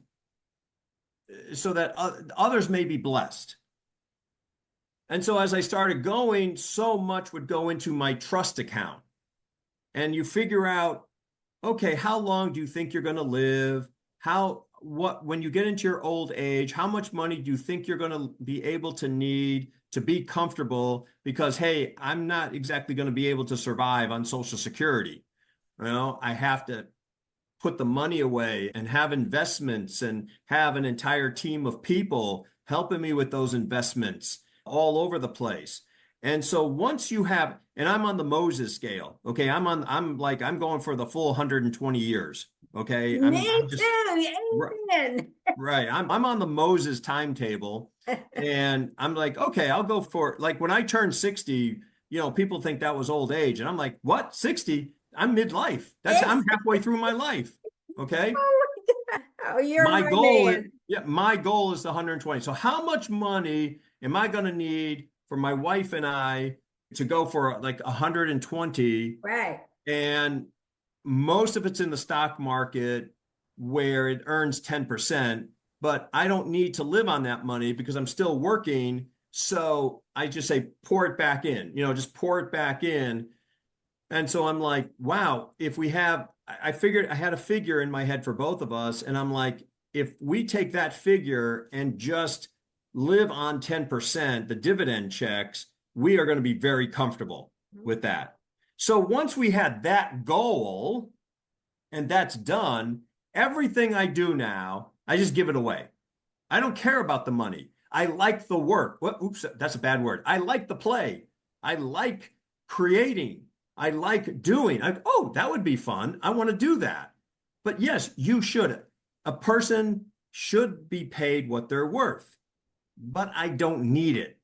so that others may be blessed. And so as I started going, so much would go into my trust account. And you figure out, okay, how long do you think you're going to live? When you get into your old age, how much money do you think you're going to be able to need to be comfortable? Because, hey, I'm not exactly going to be able to survive on Social Security. You know, I have to put the money away and have investments and have an entire team of people helping me with those investments all over the place. And so once you have, and I'm on the Moses scale, okay, I'm going for the full 120 years, okay? Me too, amen. Right, I'm on the Moses timetable, and I'm like, okay, I'll go for, like when I turned 60, you know, people think that was old age, and I'm like, what, 60? I'm midlife. I'm halfway through my life, okay? Oh, you're my goal man. My goal is the 120. So how much money am I going to need for my wife and I to go for like 120? Right. And most of it's in the stock market where it earns 10%, but I don't need to live on that money because I'm still working. So I just say, pour it back in, you know, just pour it back in. And so I'm like, wow, I figured I had a figure in my head for both of us. And I'm like, if we take that figure and just live on 10%, the dividend checks, we are going to be very comfortable with that. So once we had that goal and that's done, everything I do now, I just give it away. I don't care about the money. I like the work. Oops, that's a bad word. I like the play. I like creating. I like doing. Oh, that would be fun. I want to do that. But yes, you should. A person should be paid what they're worth, but I don't need it.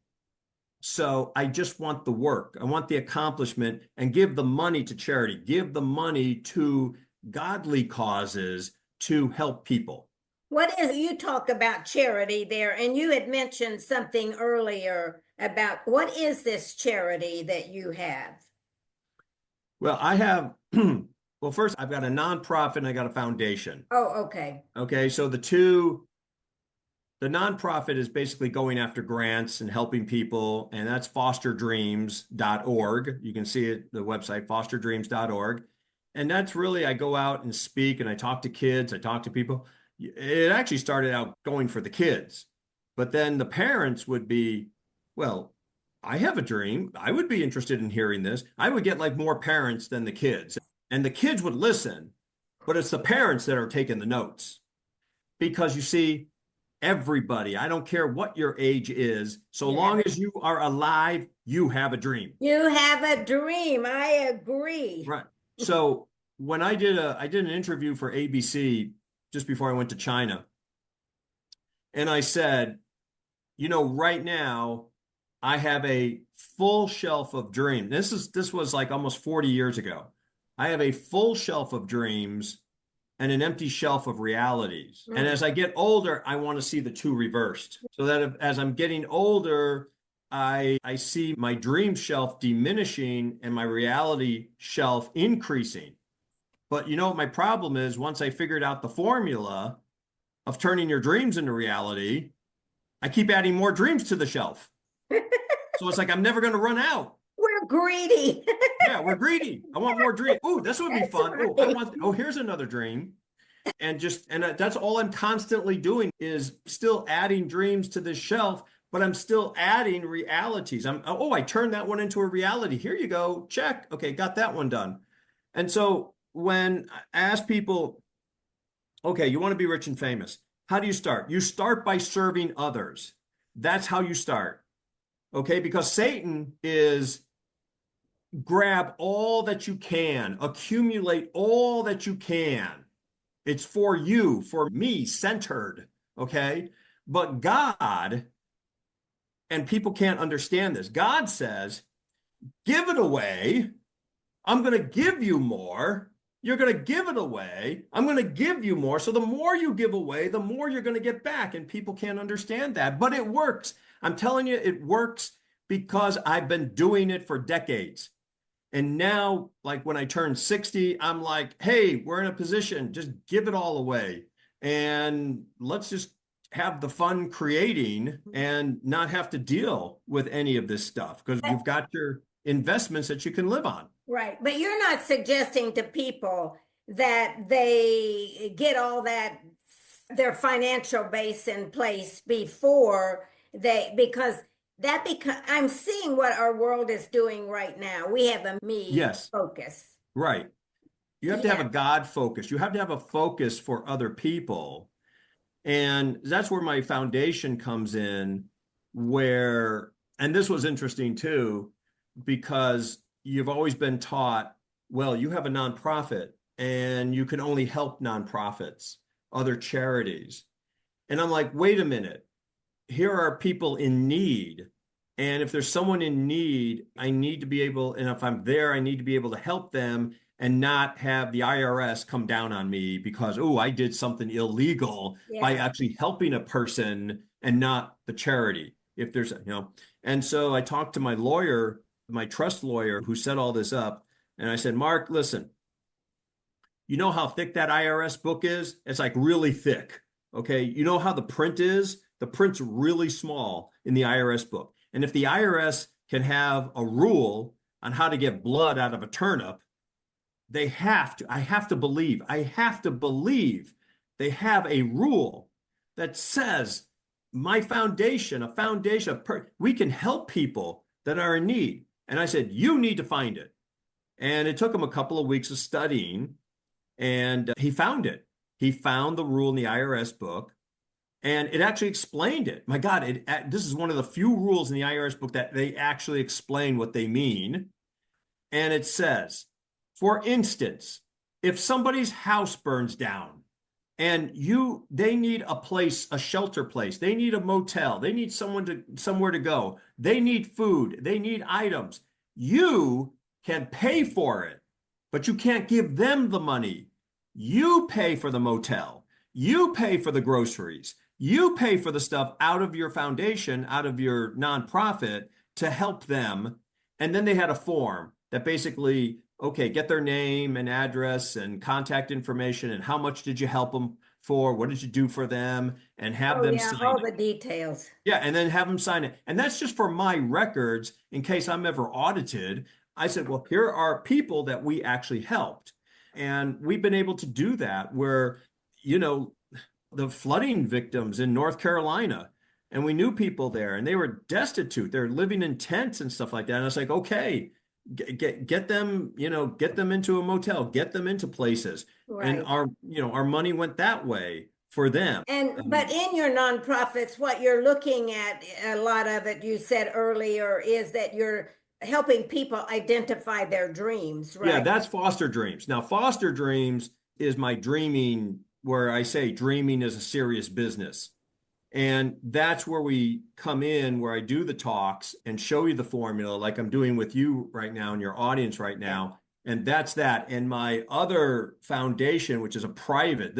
So I just want the work. I want the accomplishment, and give the money to charity, give the money to godly causes to help people. You talk about charity there, and you had mentioned something earlier about what is this charity that you have? Well, I have, well, first I've got a nonprofit and I got a foundation. Oh, okay. Okay, so the nonprofit is basically going after grants and helping people, and that's fosterdreams.org. You can see it, the website, fosterdreams.org. And that's really, I go out and speak and I talk to kids, I talk to people. It actually started out going for the kids, but then the parents would be, well, I have a dream. I would be interested in hearing this. I would get like more parents than the kids, and the kids would listen, but it's the parents that are taking the notes. Because you see, everybody, I don't care what your age is, so long as you are alive, you have a dream. You have a dream. I agree. Right. So when I did an interview for ABC just before I went to China, and I said, you know, right now I have a full shelf of dreams. This was like almost 40 years ago. I have a full shelf of dreams and an empty shelf of realities. And as I get older, I want to see the two reversed. So that as I'm getting older, I see my dream shelf diminishing and my reality shelf increasing. But you know what my problem is? Once I figured out the formula of turning your dreams into reality, I keep adding more dreams to the shelf. So it's like I'm never going to run out. We're greedy. Yeah, we're greedy. I want more dreams. Oh, this would be fun. Right. Oh, here's another dream. And that's all I'm constantly doing is still adding dreams to this shelf, but I'm still adding realities. I turned that one into a reality. Here you go. Check. Okay, got that one done. And so when I ask people, okay, you want to be rich and famous, how do you start? You start by serving others. That's how you start. Okay, because Satan is grab all that you can, accumulate all that you can. It's for you, for me, centered. Okay, but God, and people can't understand this, God says, give it away. I'm going to give you more. You're going to give it away. I'm going to give you more. So the more you give away, the more you're going to get back. And people can't understand that, but it works. I'm telling you, it works because I've been doing it for decades. And now, like when I turn 60, I'm like, hey, we're in a position, just give it all away. And let's just have the fun creating and not have to deal with any of this stuff because you've got your investments that you can live on. Right. But you're not suggesting to people that they get all that, their financial base in place before because I'm seeing what our world is doing right now. We have a me focus. Right. You have to have a God focus. You have to have a focus for other people. And that's where my foundation comes in, and this was interesting too, because you've always been taught, well, you have a nonprofit and you can only help nonprofits, other charities. And I'm like, wait a minute, here are people in need. And if there's someone in need, I need to be able, and if I'm there, I need to be able to help them and not have the IRS come down on me because, I did something illegal by actually helping a person and not the charity. If there's, and so I talked to my lawyer, my trust lawyer who set all this up. And I said, Mark, listen, you know how thick that IRS book is? It's like really thick. Okay. You know how the print is? The print's really small in the IRS book. And if the IRS can have a rule on how to get blood out of a turnip, I have to believe they have a rule that says my foundation, we can help people that are in need. And I said, you need to find it. And it took him a couple of weeks of studying and he found it. He found the rule in the IRS book and it actually explained it. My God, this is one of the few rules in the IRS book that they actually explain what they mean. And it says, for instance, if somebody's house burns down and they need a shelter place, they need a motel, they need somewhere to go, they need food, they need items, you can pay for it, but you can't give them the money. You pay for the motel, you pay for the groceries, you pay for the stuff out of your foundation, out of your nonprofit to help them. And then they had a form that basically, okay, get their name and address and contact information and how much did you help them for? What did you do for them? And have them sign all it. the details. Yeah, and then have them sign it. And that's just for my records in case I'm ever audited. I said, well, here are people that we actually helped. And we've been able to do that where, the flooding victims in North Carolina, and we knew people there and they were destitute. They're living in tents and stuff like that. And I was like, okay, get them, get them into a motel, get them into places. Right. And our money went that way for them. But in your nonprofits, what you're looking at, a lot of it, you said earlier, is that you're helping people identify their dreams, right? Yeah, that's Foster Dreams. Now, Foster Dreams is my dreaming, where I say dreaming is a serious business. And that's where we come in, where I do the talks and show you the formula like I'm doing with you right now and your audience right now. And that's that. And my other foundation, which is a private,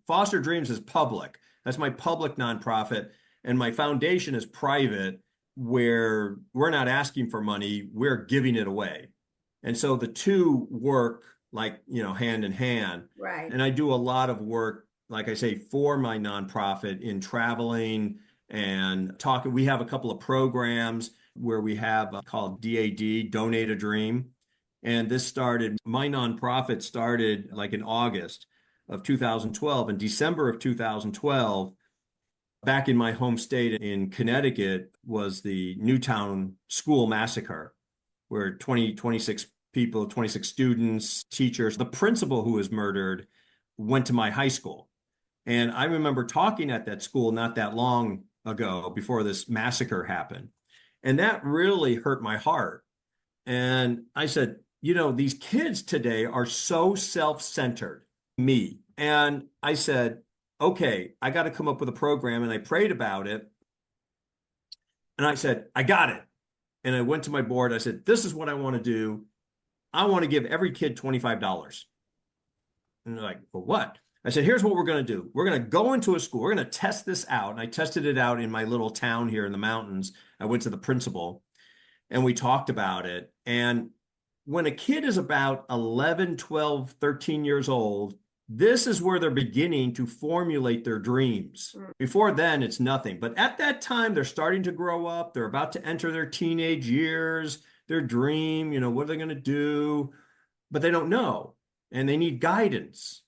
Foster Dreams is public. That's my public nonprofit. And my foundation is private, where we're not asking for money, we're giving it away. And so the two work like, hand in hand. Right. And I do a lot of work, like I say, for my nonprofit in traveling and talking. We have a couple of programs where we have called DAD, Donate a Dream. And my nonprofit started like in August of 2012. In December of 2012, back in my home state in Connecticut, was the Newtown school massacre, where 26 people, 26 students, teachers, the principal who was murdered went to my high school. And I remember talking at that school not that long ago before this massacre happened. And that really hurt my heart. And I said, these kids today are so self-centered, me. And I said, okay, I got to come up with a program. And I prayed about it. And I said, I got it. And I went to my board. I said, this is what I want to do. I want to give every kid $25. And they're like, well, what? I said, here's what we're going to do. We're going to go into a school. We're going to test this out. And I tested it out in my little town here in the mountains. I went to the principal and we talked about it. And when a kid is about 11, 12, 13 years old, this is where they're beginning to formulate their dreams. Before then, it's nothing. But at that time, they're starting to grow up. They're about to enter their teenage years, their dream, what are they going to do? But they don't know. And they need guidance.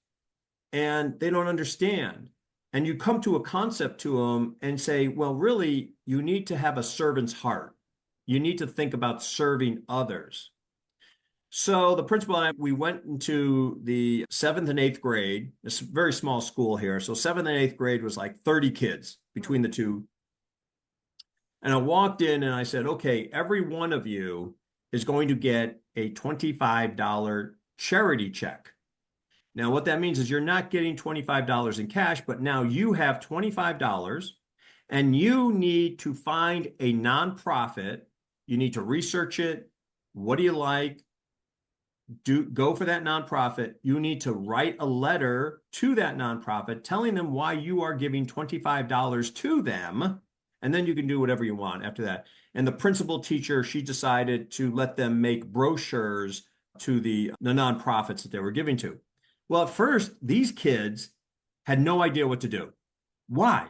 And they don't understand. And you come to a concept to them and say, well, really, you need to have a servant's heart. You need to think about serving others. So the principal and I, we went into the 7th and 8th grade. It's a very small school here. So 7th and 8th grade was like 30 kids between the two. And I walked in and I said, okay, every one of you is going to get a $25 charity check. Now, what that means is you're not getting $25 in cash, but now you have $25 and you need to find a nonprofit. You need to research it. What do you like? Go for that nonprofit. You need to write a letter to that nonprofit telling them why you are giving $25 to them. And then you can do whatever you want after that. And the principal teacher, she decided to let them make brochures to the nonprofits that they were giving to. Well, at first, these kids had no idea what to do. Why?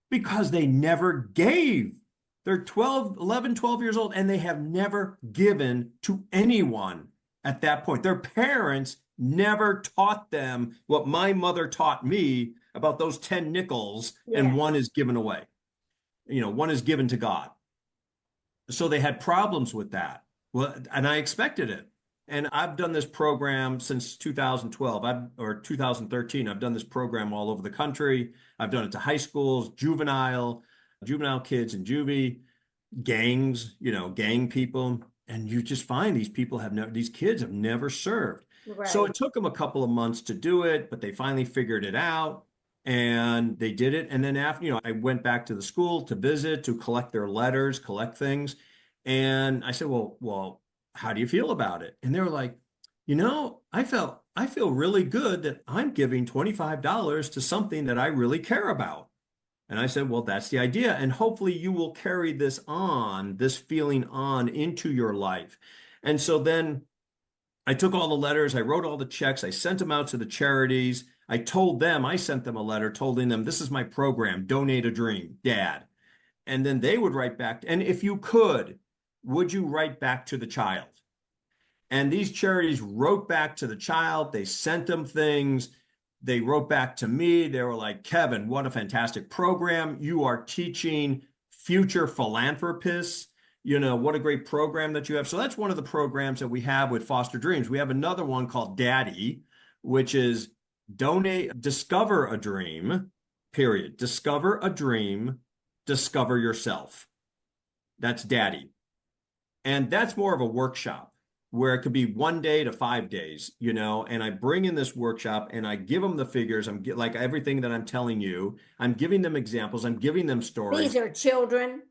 Because they never gave. They're 11, 12 years old, and they have never given to anyone at that point. Their parents never taught them what my mother taught me about those 10 nickels, and one is given away. One is given to God. So they had problems with that. Well, and I expected it. And I've done this program since 2012 or 2013. I've done this program all over the country. I've done it to high schools, juvenile kids and juvie, gangs, gang people. And you just find these kids have never served. Right. So it took them a couple of months to do it, but they finally figured it out and they did it. And then after, I went back to the school to visit, to collect their letters, collect things. And I said, well, how do you feel about it? And they were like, I feel really good that I'm giving $25 to something that I really care about. And I said, well, that's the idea. And hopefully you will carry this feeling on into your life. And so then I took all the letters, I wrote all the checks, I sent them out to the charities. I sent them a letter, telling them, this is my program, Donate a Dream, Dad. And then they would write back. And if you could, would you write back to the child? And these charities wrote back to the child. They sent them things. They wrote back to me. They were like, Kevin, what a fantastic program. You are teaching future philanthropists. What a great program that you have. So that's one of the programs that we have with Foster Dreams. We have another one called Daddy, which is discover a dream, period. Discover a dream, discover yourself. That's Daddy. And that's more of a workshop where it could be 1 day to 5 days, and I bring in this workshop and I give them the figures. I'm like everything that I'm telling you, I'm giving them examples. I'm giving them stories. These are children.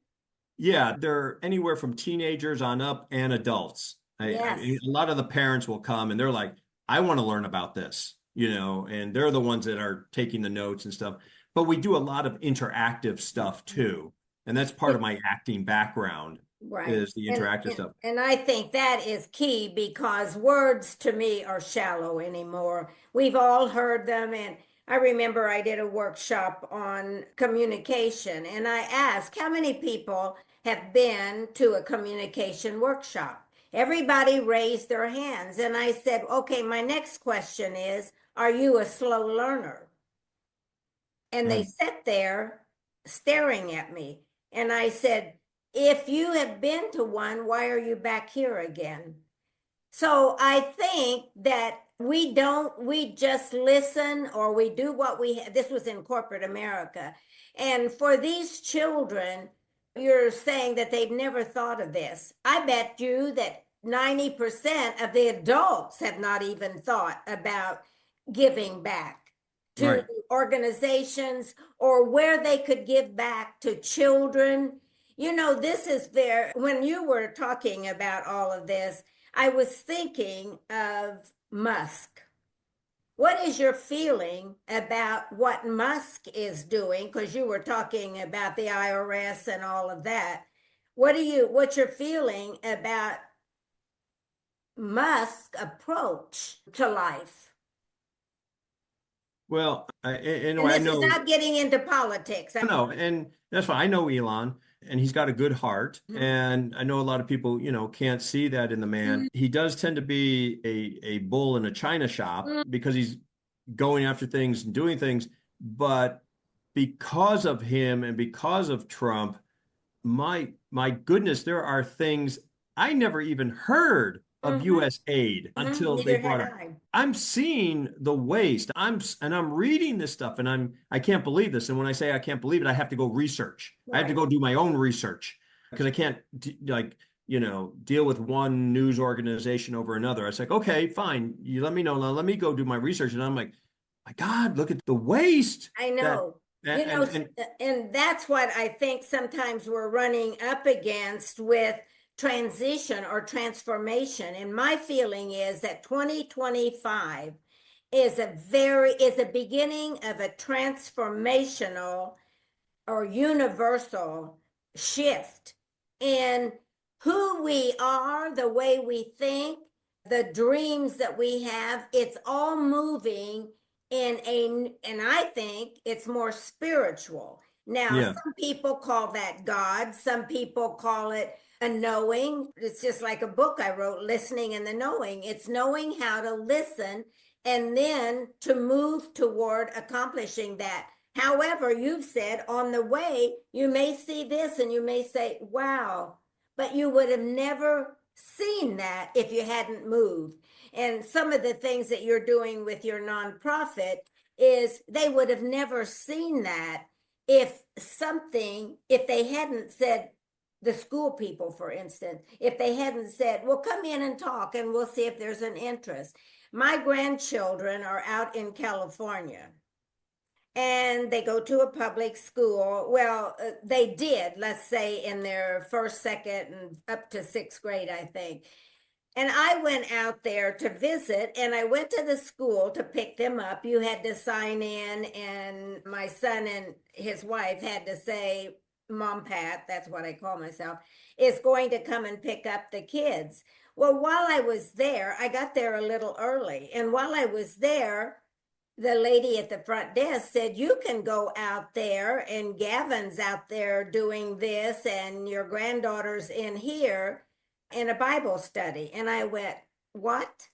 Yeah, they're anywhere from teenagers on up and adults. Yes. A lot of the parents will come and they're like, I want to learn about this, and they're the ones that are taking the notes and stuff. But we do a lot of interactive stuff too. And that's part of my acting background Right. is the interactive stuff. And I think that is key because words to me are shallow anymore. We've all heard them. And I remember I did a workshop on communication and I asked how many people have been to a communication workshop. Everybody raised their hands. And I said, okay, my next question is, are you a slow learner? And they sat there staring at me. And I said, if you have been to one, why are you back here again? So I think that we just listen or we do what this was in corporate America. And for these children, you're saying that they've never thought of this. I bet you that 90% of the adults have not even thought about giving back to Right. organizations or where they could give back to children. This is when you were talking about all of this, I was thinking of Musk. What is your feeling about what Musk is doing? Because you were talking about the IRS and all of that. What's your feeling about Musk's approach to life? Well, And I this know. is not getting into politics. No, and that's fine. I know Elon, and he's got a good heart. And I know a lot of people, can't see that in the man. He does tend to be a bull in a china shop because he's going after things and doing things. But because of him and because of Trump, my goodness, there are things I never even heard of U.S. aid until they Neither brought had up. I. I'm seeing the waste. I'm reading this stuff, and I can't believe this. And when I say I can't believe it, I have to go research. I have to Right. go do my own research because I can't deal with one news organization over another. I was like, okay, fine. You let me know. Now let me go do my research. And I'm like, my God, look at the waste. I That know. and And that's what I think sometimes we're running up against with transition or transformation. And my feeling is that 2025 is a beginning of a transformational or universal shift in who we are, the way we think, the dreams that we have. It's all moving and I think it's more spiritual. Now, yeah. some people call that God, some people call it a knowing. It's just like a book I wrote, Listening and the Knowing. It's knowing how to listen and then to move toward accomplishing that. However, you've said on the way, you may see this and you may say, wow, but you would have never seen that if you hadn't moved. And some of the things that you're doing with your nonprofit is they would have never seen that if they hadn't said, the school people, for instance, if they hadn't said, well, come in and talk and we'll see if there's an interest. My grandchildren are out in California and they go to a public school. Well, they did, let's say, in their first, second, and up to sixth grade, I think. And I went out there to visit and I went to the school to pick them up. You had to sign in, and my son and his wife had to say, Mom Pat, that's what I call myself, is going to come and pick up the kids. Well, while I was there, I got there a little early. And while I was there, the lady at the front desk said, you can go out there and Gavin's out there doing this and your granddaughter's in here in a Bible study. And I went, what?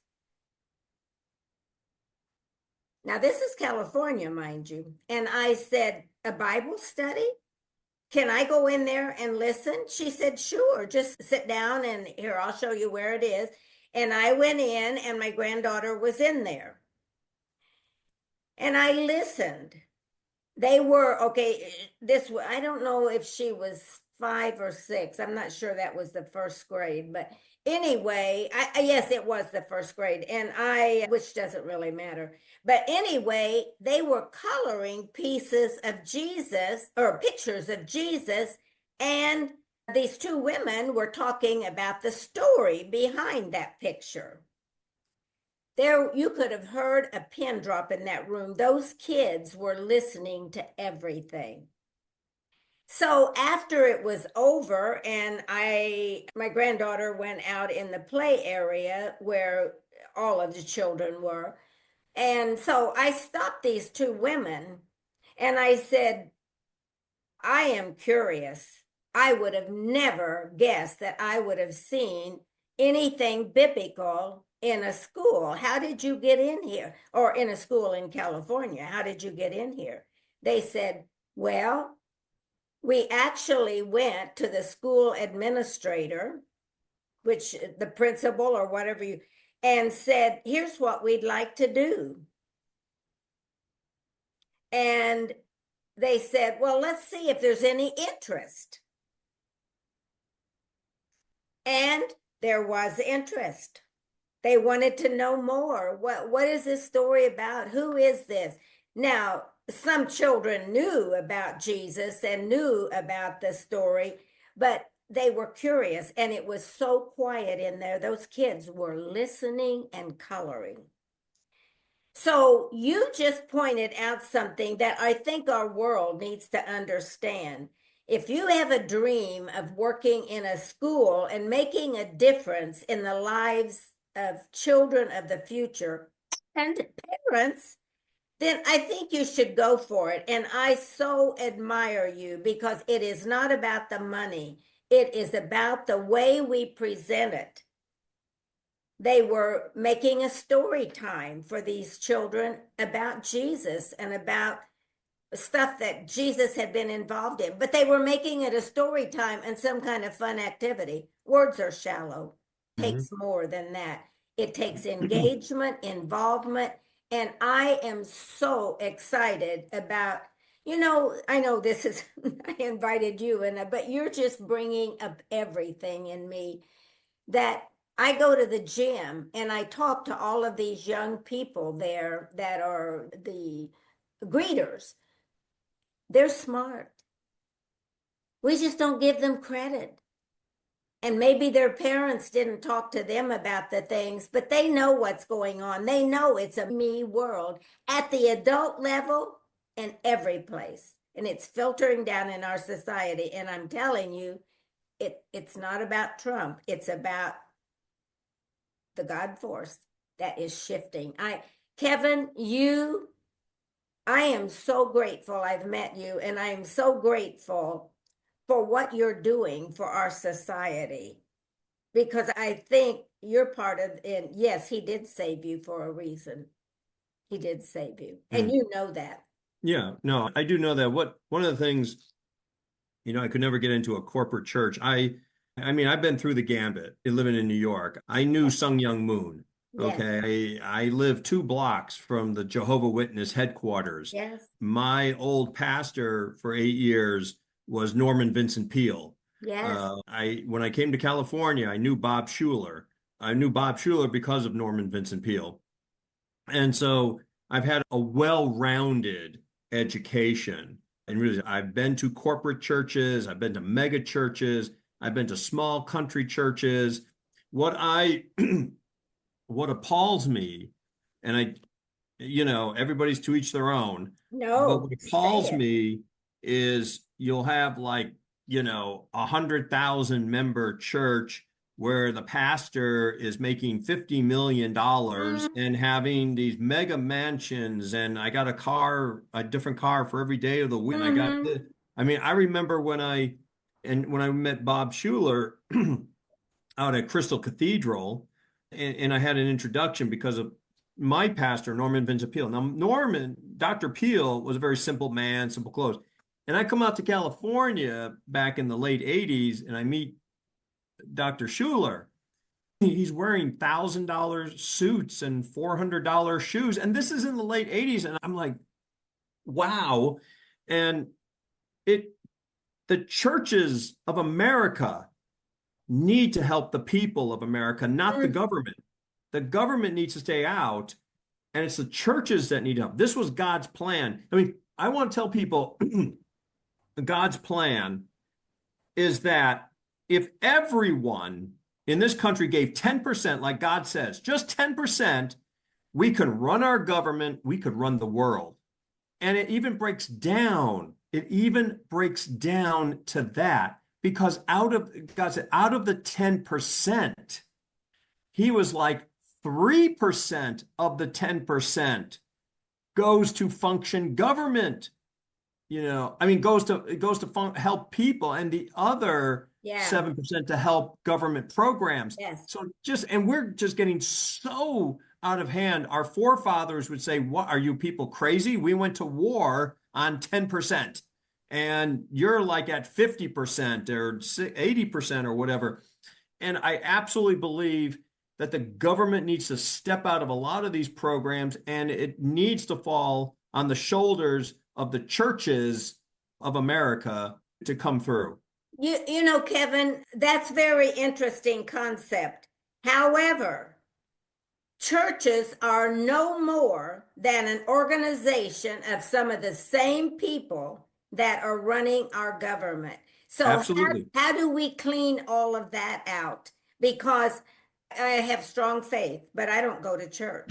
Now, this is California, mind you. And I said, a Bible study? Can I go in there and listen? She said, sure, just sit down and here, I'll show you where it is. And I went in and my granddaughter was in there. And I listened. They were, okay, I don't know if she was 5 or 6. I'm not sure that was the first grade, but anyway, yes, it was the first grade, which doesn't really matter. But anyway, they were coloring pieces of Jesus or pictures of Jesus and these two women were talking about the story behind that picture. There, you could have heard a pin drop in that room. Those kids were listening to everything. So after it was over, and my granddaughter went out in the play area where all of the children were. And so I stopped these two women and I said, I am curious. I would have never guessed that I would have seen anything biblical in a school. How did you get in here? Or in a school in California, how did you get in here? They said, well, we actually went to the school administrator, which the principal or whatever and said, here's what we'd like to do. And they said, well, let's see if there's any interest. And there was interest. They wanted to know more. What is this story about? Who is this? Now, some children knew about Jesus and knew about the story, but they were curious, and it was so quiet in there. Those kids were listening and coloring. So you just pointed out something that I think our world needs to understand. If you have a dream of working in a school and making a difference in the lives of children of the future and parents, then I think you should go for it. And I so admire you because it is not about the money. It is about the way we present it. They were making a story time for these children about Jesus and about stuff that Jesus had been involved in, but they were making it a story time and some kind of fun activity. Words are shallow. Takes more than that. It takes engagement, involvement, and I am so excited about, I know this is, I invited you in, but you're just bringing up everything in me that I go to the gym and I talk to all of these young people there that are the greeters. They're smart. We just don't give them credit. And maybe their parents didn't talk to them about the things, but they know what's going on. They know it's a me world at the adult level and every place. And it's filtering down in our society. And I'm telling you, it's not about Trump. It's about the God force that is shifting. Kevin, I am so grateful I've met you, and I am so grateful for what you're doing for our society, because I think you're part of it. Yes, he did save you for a reason. He did save you, and you know that. Yeah, no, I do know that. One of the things, I could never get into a corporate church. I mean, I've been through the gambit living in New York. I knew Sung Young Moon. Yes. Okay. I lived 2 blocks from the Jehovah Witness headquarters. Yes. My old pastor for 8 years was Norman Vincent Peale. Yes. When I came to California, I knew Bob Schuller. I knew Bob Schuller because of Norman Vincent Peale. And so I've had a well-rounded education. And really, I've been to corporate churches. I've been to mega churches. I've been to small country churches. What appalls me, and everybody's to each their own. No, but what appalls me is you'll have 100,000 member church where the pastor is making $50 million and having these mega mansions, and I got a different car for every day of the week. I remember when I met Bob Schuller out at Crystal Cathedral, and I had an introduction because of my pastor, Norman Vincent Peale. Now, Dr. Peale was a very simple man, simple clothes. And I come out to California back in the late 80s, and I meet Dr. Schuller. He's wearing $1,000 suits and $400 shoes. And this is in the late 80s. And I'm like, wow. And the churches of America need to help the people of America, not the government. The government needs to stay out, and it's the churches that need help. This was God's plan. I mean, I want to tell people God's plan is that if everyone in this country gave 10%, like God says, just 10%, we could run our government, we could run the world. And it even breaks down. It even breaks down to that, because God said, out of the 10%, he was like 3% of the 10% goes to function government. Goes to help people, and the other 7% to help government programs. Yes. So and we're just getting so out of hand. Our forefathers would say, "What, are you people crazy? We went to war on 10%, and you're like at 50% or 80% or whatever." And I absolutely believe that the government needs to step out of a lot of these programs, and it needs to fall on the shoulders of the churches of America to come through. You know, Kevin, that's very interesting concept. However, churches are no more than an organization of some of the same people that are running our government. So absolutely, how do we clean all of that out? Because I have strong faith, but I don't go to church.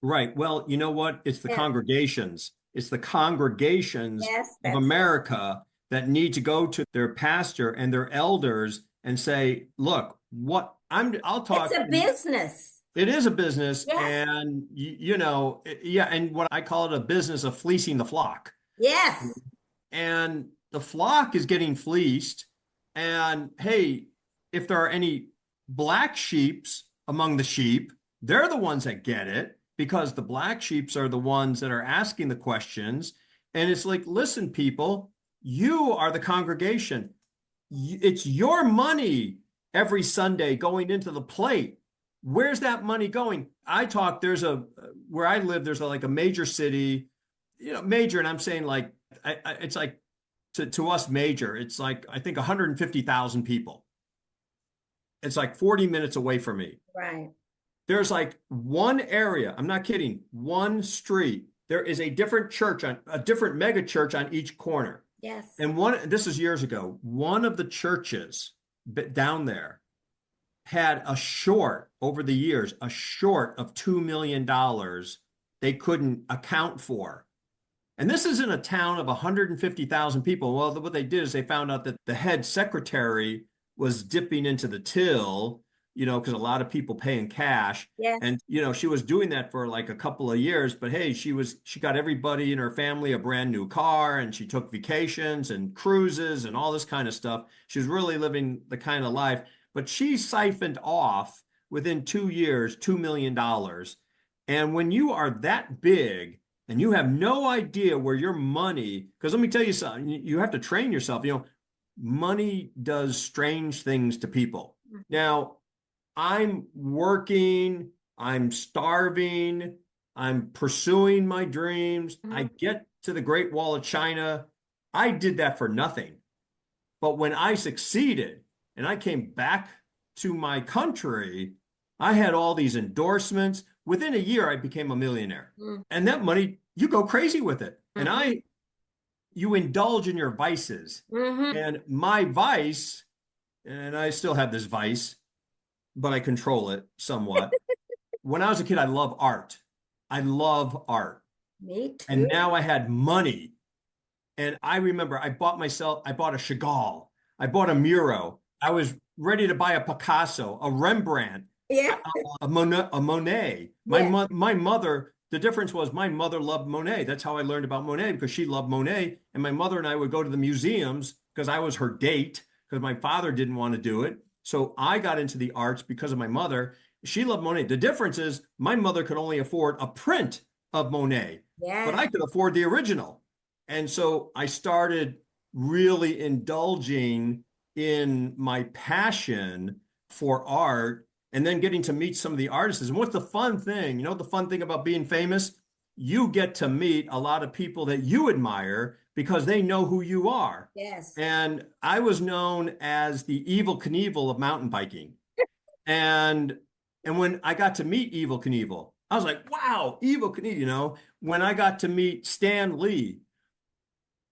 Right. Well, you know what? It's the congregations. It's the congregations of America that need to go to their pastor and their elders and say, look, I'll talk. It's a business. It is a business. Yes. And, and what I call it, a business of fleecing the flock. Yes. And the flock is getting fleeced. And hey, if there are any black sheeps among the sheep, they're the ones that get it, because the black sheeps are the ones that are asking the questions. And it's like, listen, people, you are the congregation. It's your money every Sunday going into the plate. Where's that money going? Where I live, there's like a major city, major. And I'm saying like, it's like to us major, it's like, I think 150,000 people. It's like 40 minutes away from me. Right. There's like one area, I'm not kidding, one street. There is a different church, a different mega church on each corner. Yes. And this is years ago, one of the churches down there had over the years, a short of $2 million they couldn't account for. And this is in a town of 150,000 people. Well, what they did is they found out that the head secretary was dipping into the till, because a lot of people pay in cash. Yes. And, she was doing that for like a couple of years, but hey, she got everybody in her family a brand new car, and she took vacations and cruises and all this kind of stuff. She was really living the kind of life, but she siphoned off within 2 years, $2 million. And when you are that big and you have no idea where your money, because let me tell you something, you have to train yourself, money does strange things to people. Now, I'm working, I'm starving, I'm pursuing my dreams. I get to the Great Wall of China. I did that for nothing. But when I succeeded and I came back to my country, I had all these endorsements. Within a year, I became a millionaire. And that money, you go crazy with it. And you indulge in your vices. And my vice, and I still have this vice, but I control it somewhat. When I was a kid, I love art. I love art. Me too. And now I had money. And I remember I bought a Chagall. I bought a Miro. I was ready to buy a Picasso, a Rembrandt, a Monet. My mother, the difference was my mother loved Monet. That's how I learned about Monet, because she loved Monet. And my mother and I would go to the museums because I was her date, because my father didn't want to do it. So I got into the arts because of my mother. She loved Monet. The difference is my mother could only afford a print of Monet, but I could afford the original. And so I started really indulging in my passion for art, and then getting to meet some of the artists. And what's the fun thing? The fun thing about being famous? You get to meet a lot of people that you admire because they know who you are. Yes. And I was known as the Evel Knievel of mountain biking. and when I got to meet Evel Knievel, I was like, wow, Evel Knievel, When I got to meet Stan Lee,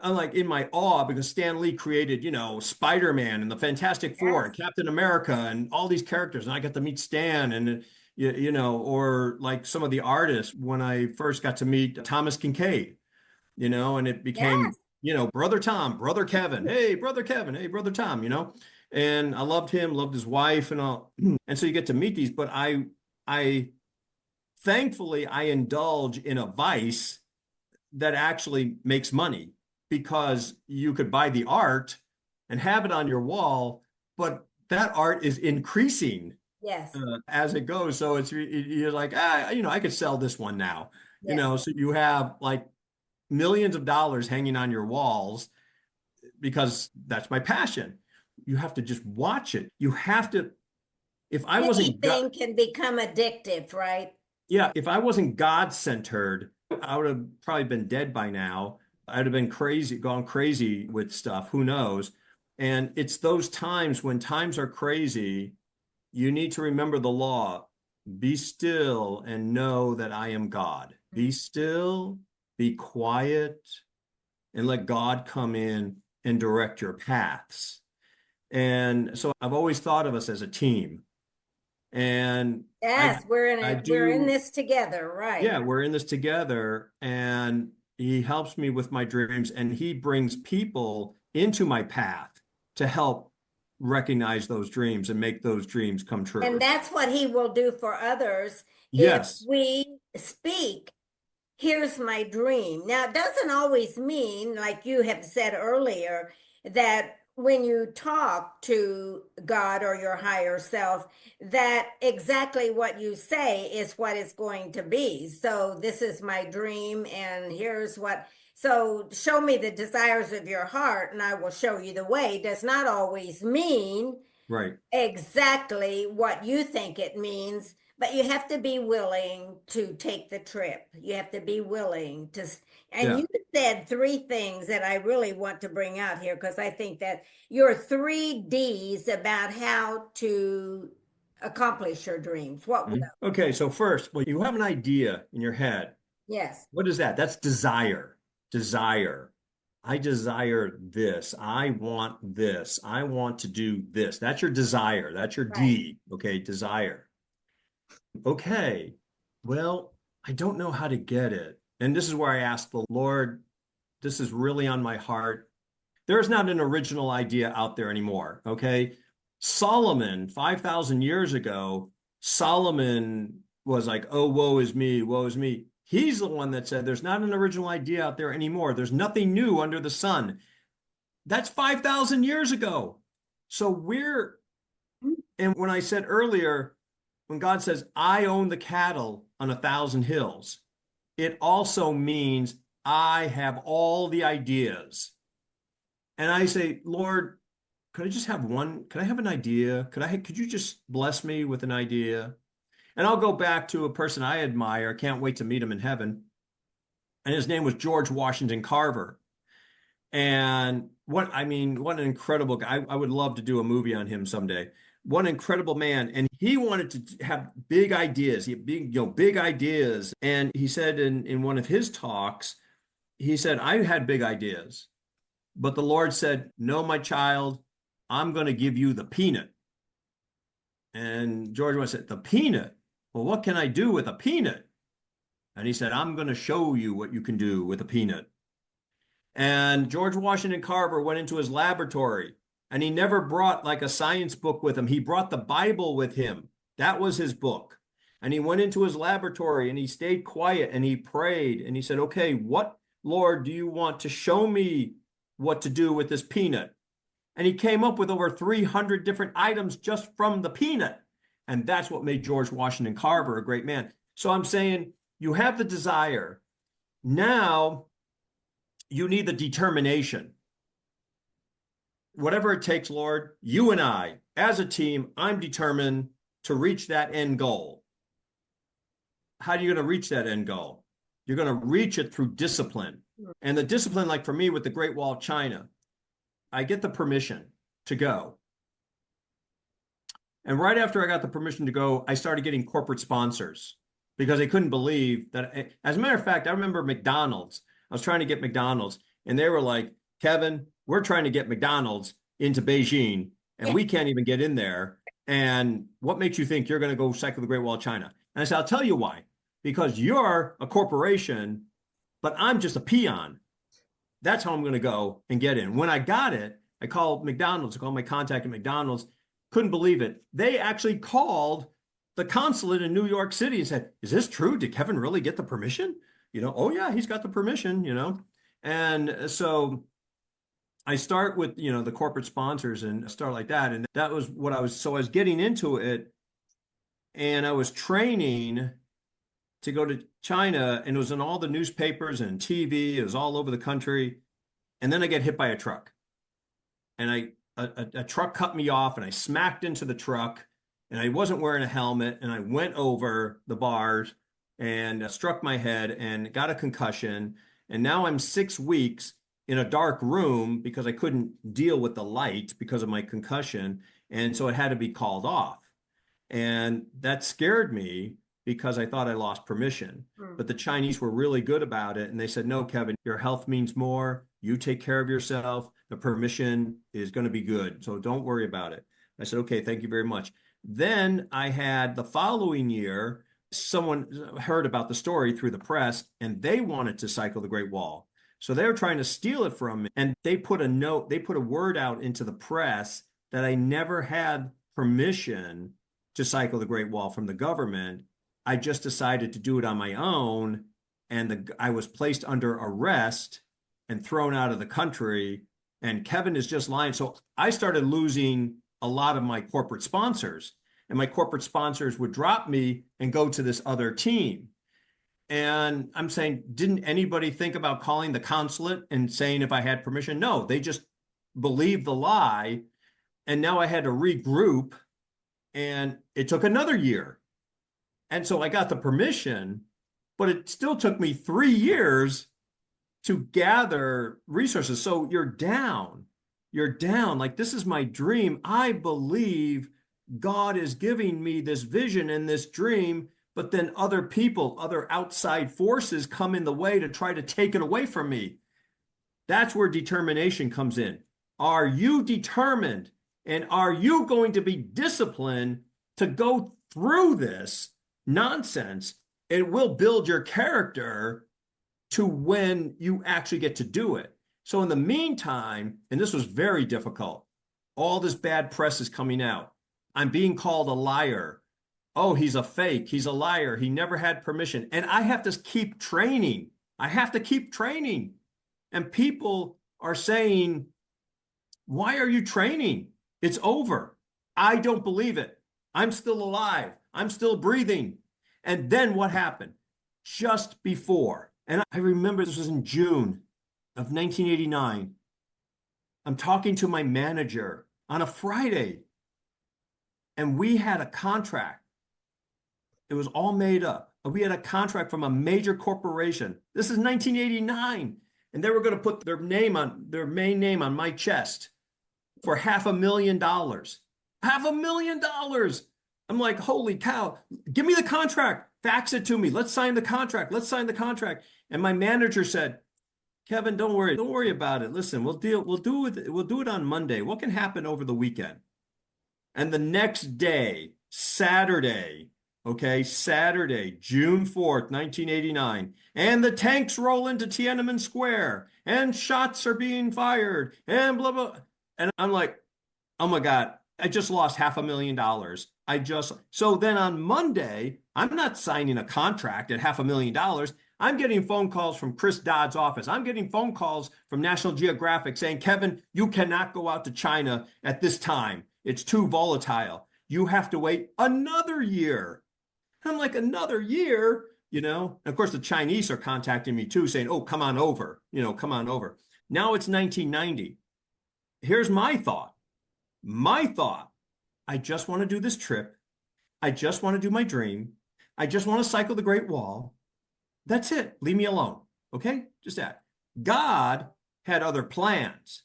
I'm like in my awe because Stan Lee created, Spider-Man and the Fantastic Four and Captain America and all these characters. And I got to meet Stan and, or like some of the artists when I first got to meet Thomas Kincaid, and it became, Yes. Brother Tom, Brother Kevin. Hey, Brother Kevin. Hey, Brother Tom, and I loved him, loved his wife and all. And so you get to meet these, but I thankfully I indulge in a vice that actually makes money because you could buy the art and have it on your wall, but that art is increasing Yes. as it goes. So you're like, I could sell this one now, Yes. so you have like millions of dollars hanging on your walls because that's my passion. You have to just watch it. You have to, if I wasn't, Anything can become addictive, right? yeah, if I wasn't God-centered, I would have probably been dead by now. I'd have been crazy, gone crazy with stuff. Who knows? And it's those times when times are crazy, you need to remember the law. Be still and know that I am God. Be still, be quiet, and let God come in and direct your paths. And so I've always thought of us as a team. And Yes, we're in I it. We're in do, this together, right? yeah, we're in this together. And he helps me with my dreams and he brings people into my path to help recognize those dreams and make those dreams come true. And that's what he will do for others if Yes. we speak, here's my dream. Now, it doesn't always mean, like you have said earlier, that when you talk to God or your higher self, that exactly what you say is what it's going to be. So, this is my dream, and here's what. So, show me the desires of your heart, and I will show you the way. Does not always mean Right. exactly what you think it means, but you have to be willing to take the trip. You have to be willing to, and Yeah. you said three things that I really want to bring out here because I think that your 3 Ds about how to accomplish your dreams. What were those? Okay. So first, well, you have an idea in your head. Yes, What is that? That's desire. Desire. I desire this. I want this. I want to do this. That's your desire. That's your right. D. Okay. Desire. Okay. Well, I don't know how to get it. And this is where I ask the Lord, this is really on my heart. There is not an original idea out there anymore. Okay. Solomon, 5,000 years ago, Solomon was like, oh, woe is me, woe is me. He's the one that said there's not an original idea out there anymore. There's nothing new under the sun. That's 5,000 years ago. So and when I said earlier, when God says, I own the cattle on 1,000 hills, it also means I have all the ideas. And I say, Lord, could I just have one? Could I have an idea? Could you just bless me with an idea? And I'll go back to a person I admire. I can't wait to meet him in heaven. And his name was George Washington Carver. And what an incredible guy. I would love to do a movie on him someday. What an incredible man. And he wanted to have big ideas. He had big ideas. And he said in one of his talks, he said, I had big ideas. But the Lord said, no, my child, I'm going to give you the peanut. And George said, the peanut? Well, what can I do with a peanut? And he said, I'm going to show you what you can do with a peanut. And George Washington Carver went into his laboratory and he never brought like a science book with him. He brought the Bible with him. That was his book. And he went into his laboratory and he stayed quiet and he prayed and he said, okay, what, Lord, do you want to show me what to do with this peanut? And he came up with over 300 different items just from the peanut. And that's what made George Washington Carver a great man. So I'm saying you have the desire. Now you need the determination. Whatever it takes, Lord, you and I, as a team, I'm determined to reach that end goal. How are you going to reach that end goal? You're going to reach it through discipline. And the discipline, like for me with the Great Wall of China, I get the permission to go. And right after I got the permission to go, I started getting corporate sponsors because they couldn't believe that. As a matter of fact, I remember McDonald's. I was trying to get McDonald's And they were like, Kevin, we're trying to get McDonald's into Beijing and we can't even get in there. And what makes you think you're going to go cycle the Great Wall of China? And I said, I'll tell you why. Because you're a corporation, but I'm just a peon. That's how I'm going to go and get in. When I got it, I called McDonald's, I called my contact at McDonald's, couldn't believe it. They actually called the consulate in New York City and said, is this true? Did Kevin really get the permission? Oh yeah, he's got the permission, And so I start with, the corporate sponsors and start like that. And that was what I was getting into it and I was training to go to China and it was in all the newspapers and TV, it was all over the country. And then I get hit by a truck and a truck cut me off and I smacked into the truck and I wasn't wearing a helmet and I went over the bars and struck my head and got a concussion. And now I'm 6 weeks in a dark room because I couldn't deal with the light because of my concussion. And so it had to be called off. And that scared me because I thought I lost permission. But the Chinese were really good about it. And they said, no, Kevin, your health means more. You take care of yourself. The permission is going to be good. So don't worry about it. I said, okay, thank you very much. Then I had the following year, someone heard about the story through the press and they wanted to cycle the Great Wall. So they were trying to steal it from me. And they put a word out into the press that I never had permission to cycle the Great Wall from the government. I just decided to do it on my own. And I was placed under arrest and thrown out of the country. And Kevin is just lying. So I started losing a lot of my corporate sponsors. And my corporate sponsors would drop me and go to this other team. And I'm saying, didn't anybody think about calling the consulate and saying if I had permission? No, they just believed the lie. And now I had to regroup and it took another year. And so I got the permission, but it still took me 3 years to gather resources. So you're down. Like, this is my dream. I believe God is giving me this vision and this dream. But then other people, other outside forces come in the way to try to take it away from me. That's where determination comes in. Are you determined and are you going to be disciplined to go through this nonsense? It will build your character to when you actually get to do it. So in the meantime, and this was very difficult, all this bad press is coming out. I'm being called a liar. Oh, he's a fake. He's a liar. He never had permission. And I have to keep training. And people are saying, why are you training? It's over. I don't believe it. I'm still alive. I'm still breathing. And then what happened? Just before, and I remember this was in June of 1989. I'm talking to my manager on a Friday. And we had a contract. It was all made up. We had a contract from a major corporation. This is 1989. And they were going to put their main name on my chest for $500,000. $500,000. I'm like, holy cow, give me the contract. Fax it to me. Let's sign the contract. And my manager said, Kevin, don't worry about it. Listen, we'll do it on Monday. What can happen over the weekend? And the next day, Saturday, June 4th, 1989, and the tanks roll into Tiananmen Square, and shots are being fired, and blah, blah. And I'm like, oh my God, I just lost $500,000. So then on Monday, I'm not signing a contract at $500,000. I'm getting phone calls from Chris Dodd's office. I'm getting phone calls from National Geographic saying, Kevin, you cannot go out to China at this time. It's too volatile. You have to wait another year. I'm like, another year, And of course, the Chinese are contacting me too, saying, oh, come on over. Now it's 1990. Here's my thought. I just want to do this trip. I just want to do my dream. I just want to cycle the Great Wall. That's it. Leave me alone. Okay? Just that. God had other plans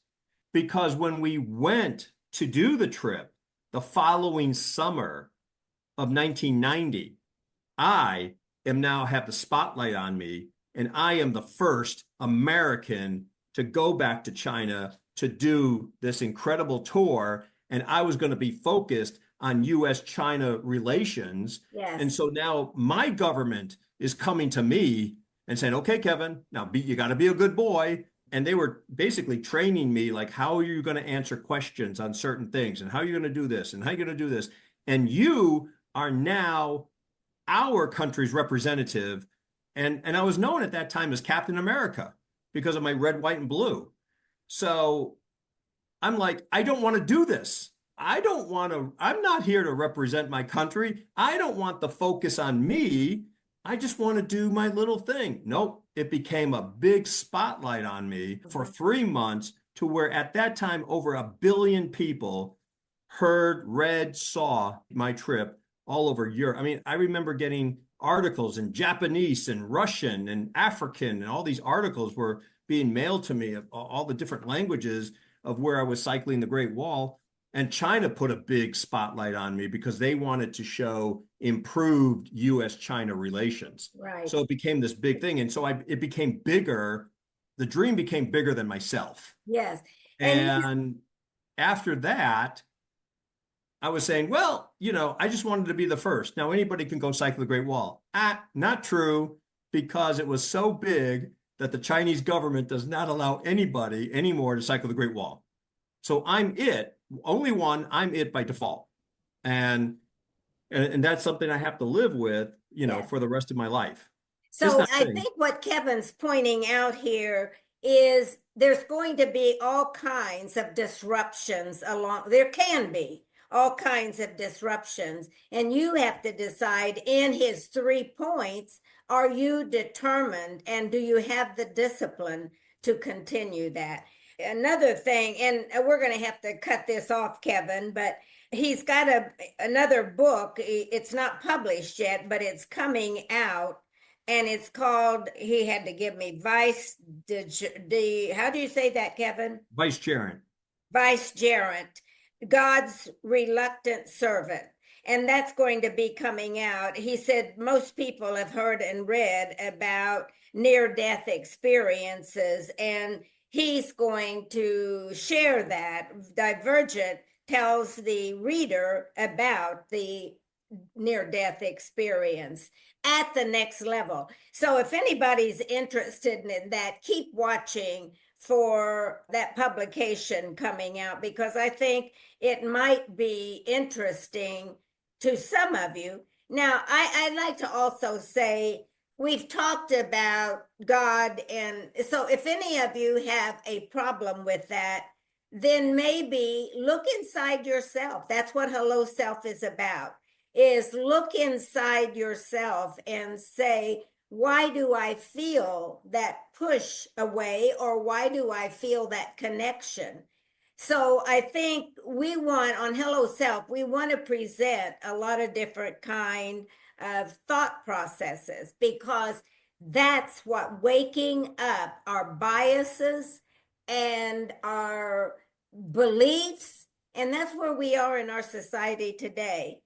because when we went to do the trip the following summer of 1990, I am now have the spotlight on me, and I am the first American to go back to China to do this incredible tour. And I was going to be focused on US-China relations. Yes. And so now my government is coming to me and saying, okay, Kevin, now you got to be a good boy. And they were basically training me, like, how are you going to answer questions on certain things? And how are you going to do this? And how are you going to do this? And you are now our country's representative. And I was known at that time as Captain America because of my red, white, and blue. So I'm like, I don't want to do this. I'm not here to represent my country. I don't want the focus on me. I just want to do my little thing. Nope. It became a big spotlight on me for 3 months, to where at that time, over 1 billion people heard, read, saw my trip all over Europe. I mean, I remember getting articles in Japanese and Russian and African, and all these articles were being mailed to me of all the different languages of where I was cycling the Great Wall. And China put a big spotlight on me because they wanted to show improved US-China relations. Right. So it became this big thing. And so it became bigger. The dream became bigger than myself. Yes. And after that, I was saying, well, I just wanted to be the first. Now anybody can go cycle the Great Wall. Not true, because it was so big that the Chinese government does not allow anybody anymore to cycle the Great Wall. So I'm only one, I'm it by default. And that's something I have to live with, for the rest of my life. So I think what Kevin's pointing out here is there's going to be all kinds of disruptions there can be all kinds of disruptions, and you have to decide in his 3 points, are you determined and do you have the discipline to continue that? Another thing, and we're going to have to cut this off, Kevin, but he's got another book. It's not published yet, but it's coming out, and it's called, he had to give me how do you say that, Kevin? Vicegerent, God's Reluctant Servant. And that's going to be coming out. He said most people have heard and read about near-death experiences, and he's going to share that. Divergent tells the reader about the near-death experience at the next level. So if anybody's interested in that, keep watching for that publication coming out, because I think it might be interesting to some of you. Now, I'd like to also say, we've talked about God, and so if any of you have a problem with that, then maybe look inside yourself. That's what Hello Self is about, is look inside yourself and say, why do I feel that push away, or why do I feel that connection? So I think on Hello Self, we want to present a lot of different kind of thought processes, because that's what waking up our biases and our beliefs, and that's where we are in our society today.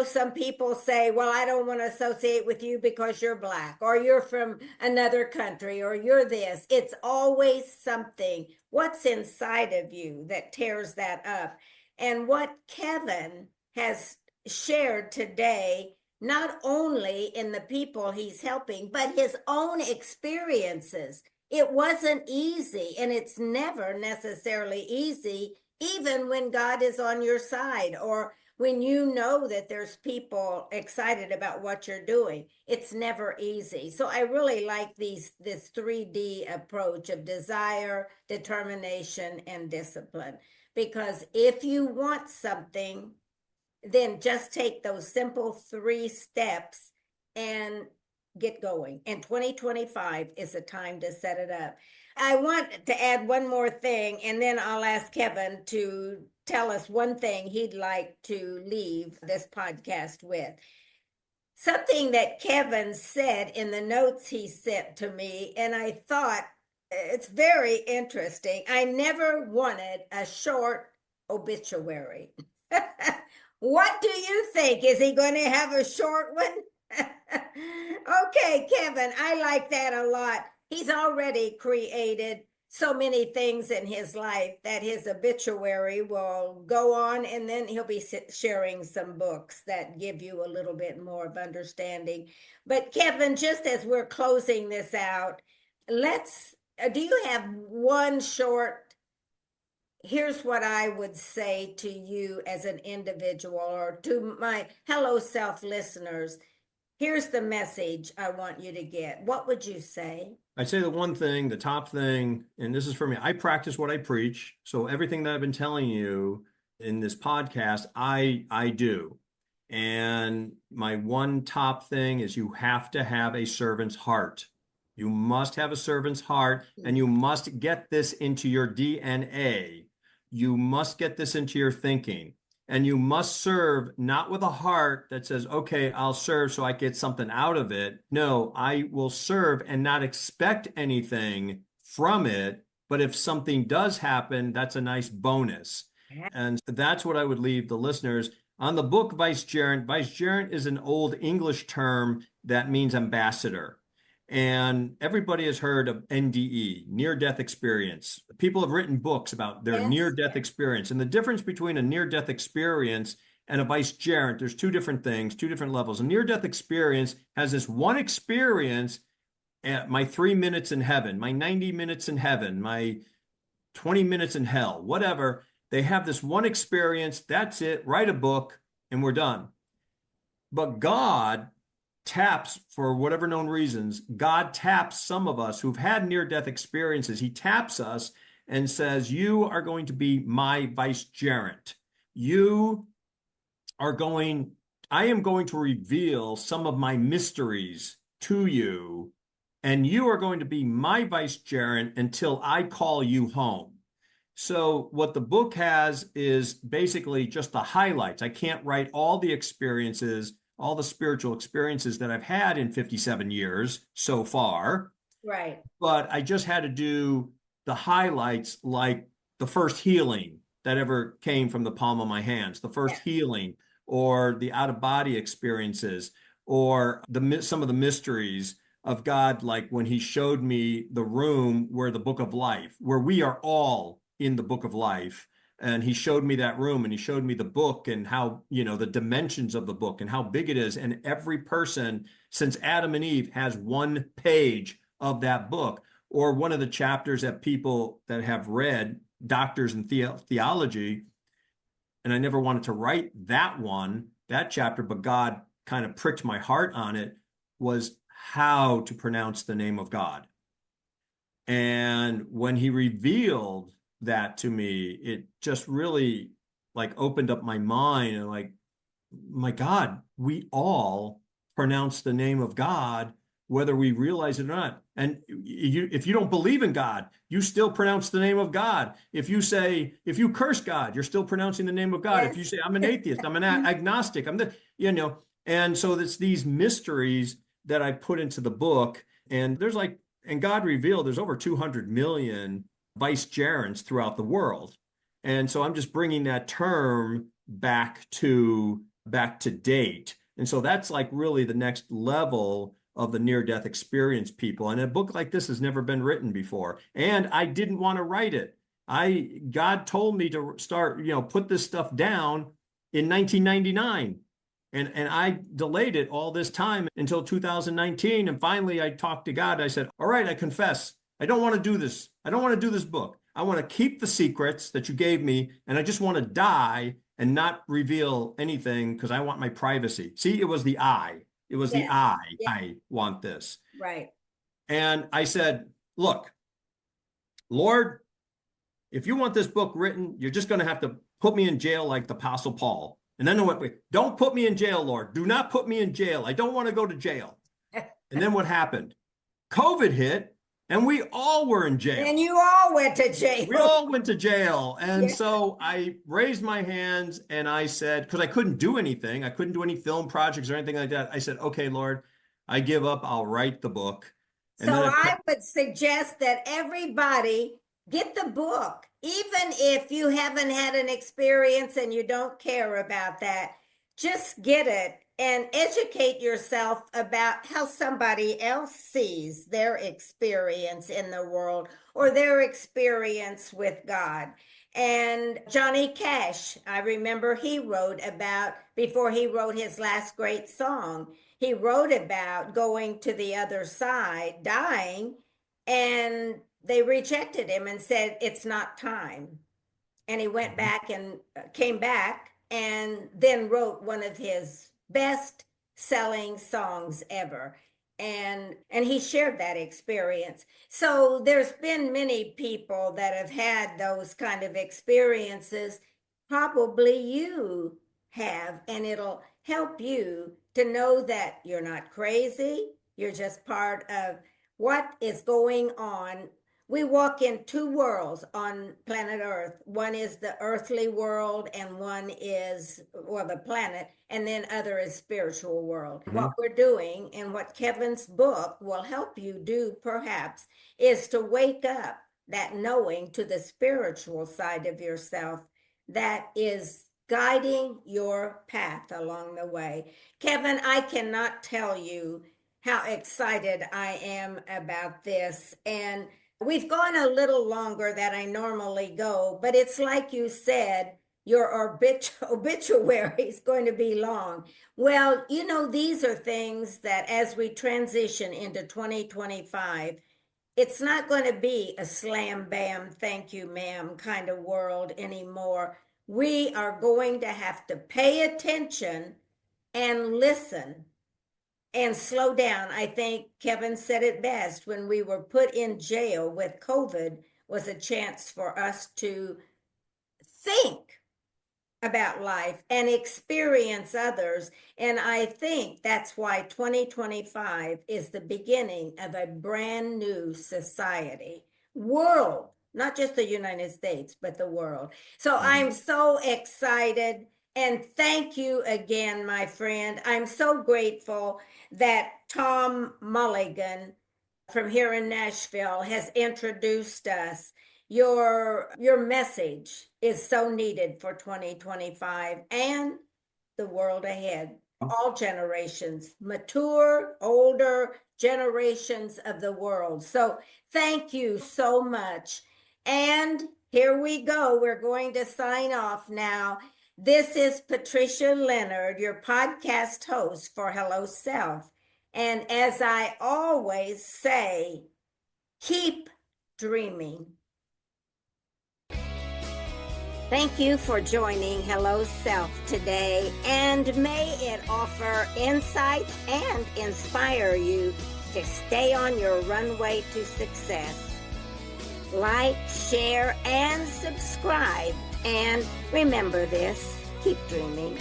Some people say, well, I don't want to associate with you because you're Black, or you're from another country, or you're this. It's always something. What's inside of you that tears that up? And what Kevin has shared today, not only in the people he's helping, but his own experiences. It wasn't easy, and it's never necessarily easy, even when God is on your side, or when you know that there's people excited about what you're doing. It's never easy. So I really like this 3D approach of desire, determination, and discipline. Because if you want something, then just take those simple 3 steps and get going. And 2025 is the time to set it up. I want to add one more thing, and then I'll ask Kevin to tell us one thing he'd like to leave this podcast with. Something that Kevin said in the notes he sent to me, and I thought it's very interesting. I never wanted a short obituary. What do you think? Is he going to have a short one? Okay, Kevin, I like that a lot. He's already created so many things in his life that his obituary will go on, and then he'll be sharing some books that give you a little bit more of understanding. But Kevin, just as we're closing this out, do you have one short, here's what I would say to you as an individual, or to my Hello Self listeners, here's the message I want you to get. What would you say? I'd say the one thing, the top thing, and this is for me, I practice what I preach. So everything that I've been telling you in this podcast, I do. And my one top thing is you have to have a servant's heart. You must have a servant's heart, and you must get this into your DNA. You must get this into your thinking. And you must serve not with a heart that says, okay, I'll serve so I get something out of it. No, I will serve and not expect anything from it. But if something does happen, that's a nice bonus. And that's what I would leave the listeners. On the book Vicegerent, Vicegerent is an old English term that means ambassador. And everybody has heard of NDE, near-death experience. People have written books about their near-death experience. And the difference between a near-death experience and a vicegerent, there's two different things, two different levels. A near-death experience has this one experience, at my 3 minutes in heaven, my 90 minutes in heaven, my 20 minutes in hell, whatever. They have this one experience, that's it, write a book, and we're done. But God taps, for whatever known reasons, God taps some of us who've had near-death experiences. He taps us and says, you are going to be my vicegerent. I am going to reveal some of my mysteries to you, and you are going to be my vicegerent until I call you home. So what the book has is basically just the highlights. I can't write all the experiences, all the spiritual experiences that I've had in 57 years so far. Right. But I just had to do the highlights, like the first healing that ever came from the palm of my hands, the first healing, or the out-of-body experiences, or some of the mysteries of God, like when he showed me the room where the book of life, where we are all in the book of life. And he showed me that room, and he showed me the book and how, the dimensions of the book and how big it is. And every person since Adam and Eve has one page of that book, or one of the chapters that people that have read, doctors in theology. And I never wanted to write that chapter, but God kind of pricked my heart on it, was how to pronounce the name of God. And when he revealed that to me, it just really opened up my mind, and my God, we all pronounce the name of God, whether we realize it or not. And if you don't believe in God, you still pronounce the name of God. If you curse God, you're still pronouncing the name of God. Yes. If you say, I'm an atheist, I'm an agnostic, and so it's these mysteries that I put into the book. And and God revealed there's over 200 million vicegerents throughout the world. And so I'm just bringing that term back to date. And so that's really the next level of the near-death experience people. And a book like this has never been written before. And I didn't want to write it. God told me to start, put this stuff down in 1999. And I delayed it all this time until 2019. And finally I talked to God. I said, all right, I confess, I don't want to do this. I don't want to do this book. I want to keep the secrets that you gave me, and I just want to die and not reveal anything because I want my privacy. See, it was the I. It was the I. Yeah. I want this. Right. And I said, look, Lord, if you want this book written, you're just going to have to put me in jail like the Apostle Paul. And then don't put me in jail, Lord. Do not put me in jail. I don't want to go to jail. And then what happened? COVID hit. And we all were in jail. And you all went to jail. We all went to jail. And so I raised my hands and I said, because I couldn't do anything. I couldn't do any film projects or anything like that. I said, okay, Lord, I give up. I'll write the book. And so I would suggest that everybody get the book. Even if you haven't had an experience and you don't care about that, just get it. and educate yourself about how somebody else sees their experience in the world or their experience with God. And Johnny Cash, I remember he wrote about, before he wrote his last great song, he wrote about going to the other side, dying, and they rejected him and said, it's not time. And he went back and came back and then wrote one of his best selling songs ever. And he shared that experience. So there's been many people that have had those kind of experiences. Probably you have, and it'll help you to know that you're not crazy. You're just part of what is going on. We walk in two worlds on planet Earth. One is the earthly world, and one is, well, the planet, and then other is spiritual world. Mm-hmm. What we're doing, and what Kevin's book will help you do perhaps, is to wake up that knowing to the spiritual side of yourself that is guiding your path along the way. Kevin, I cannot tell you how excited I am about this. And we've gone a little longer than I normally go, but it's like you said, your obituary is going to be long. Well, you know, these are things that as we transition into 2025, it's not going to be a slam bam, thank you, ma'am kind of world anymore. We are going to have to pay attention and listen and slow down. I think Kevin said it best. When we were put in jail with COVID was a chance for us to think about life and experience others. And I think that's why 2025 is the beginning of a brand new society, world, not just the United States, but the world. So I'm so excited. And thank you again, my friend. I'm so grateful that Tom Mulligan from here in Nashville has introduced us. Your message is so needed for 2025 and the world ahead. All generations, mature, older generations of the world. So thank you so much. And here we go. We're going to sign off now. This is Patricia Leonard, your podcast host for Hello Self. And as I always say, keep dreaming. Thank you for joining Hello Self today, and may it offer insights and inspire you to stay on your runway to success. Like, share, and subscribe. And remember this, keep dreaming.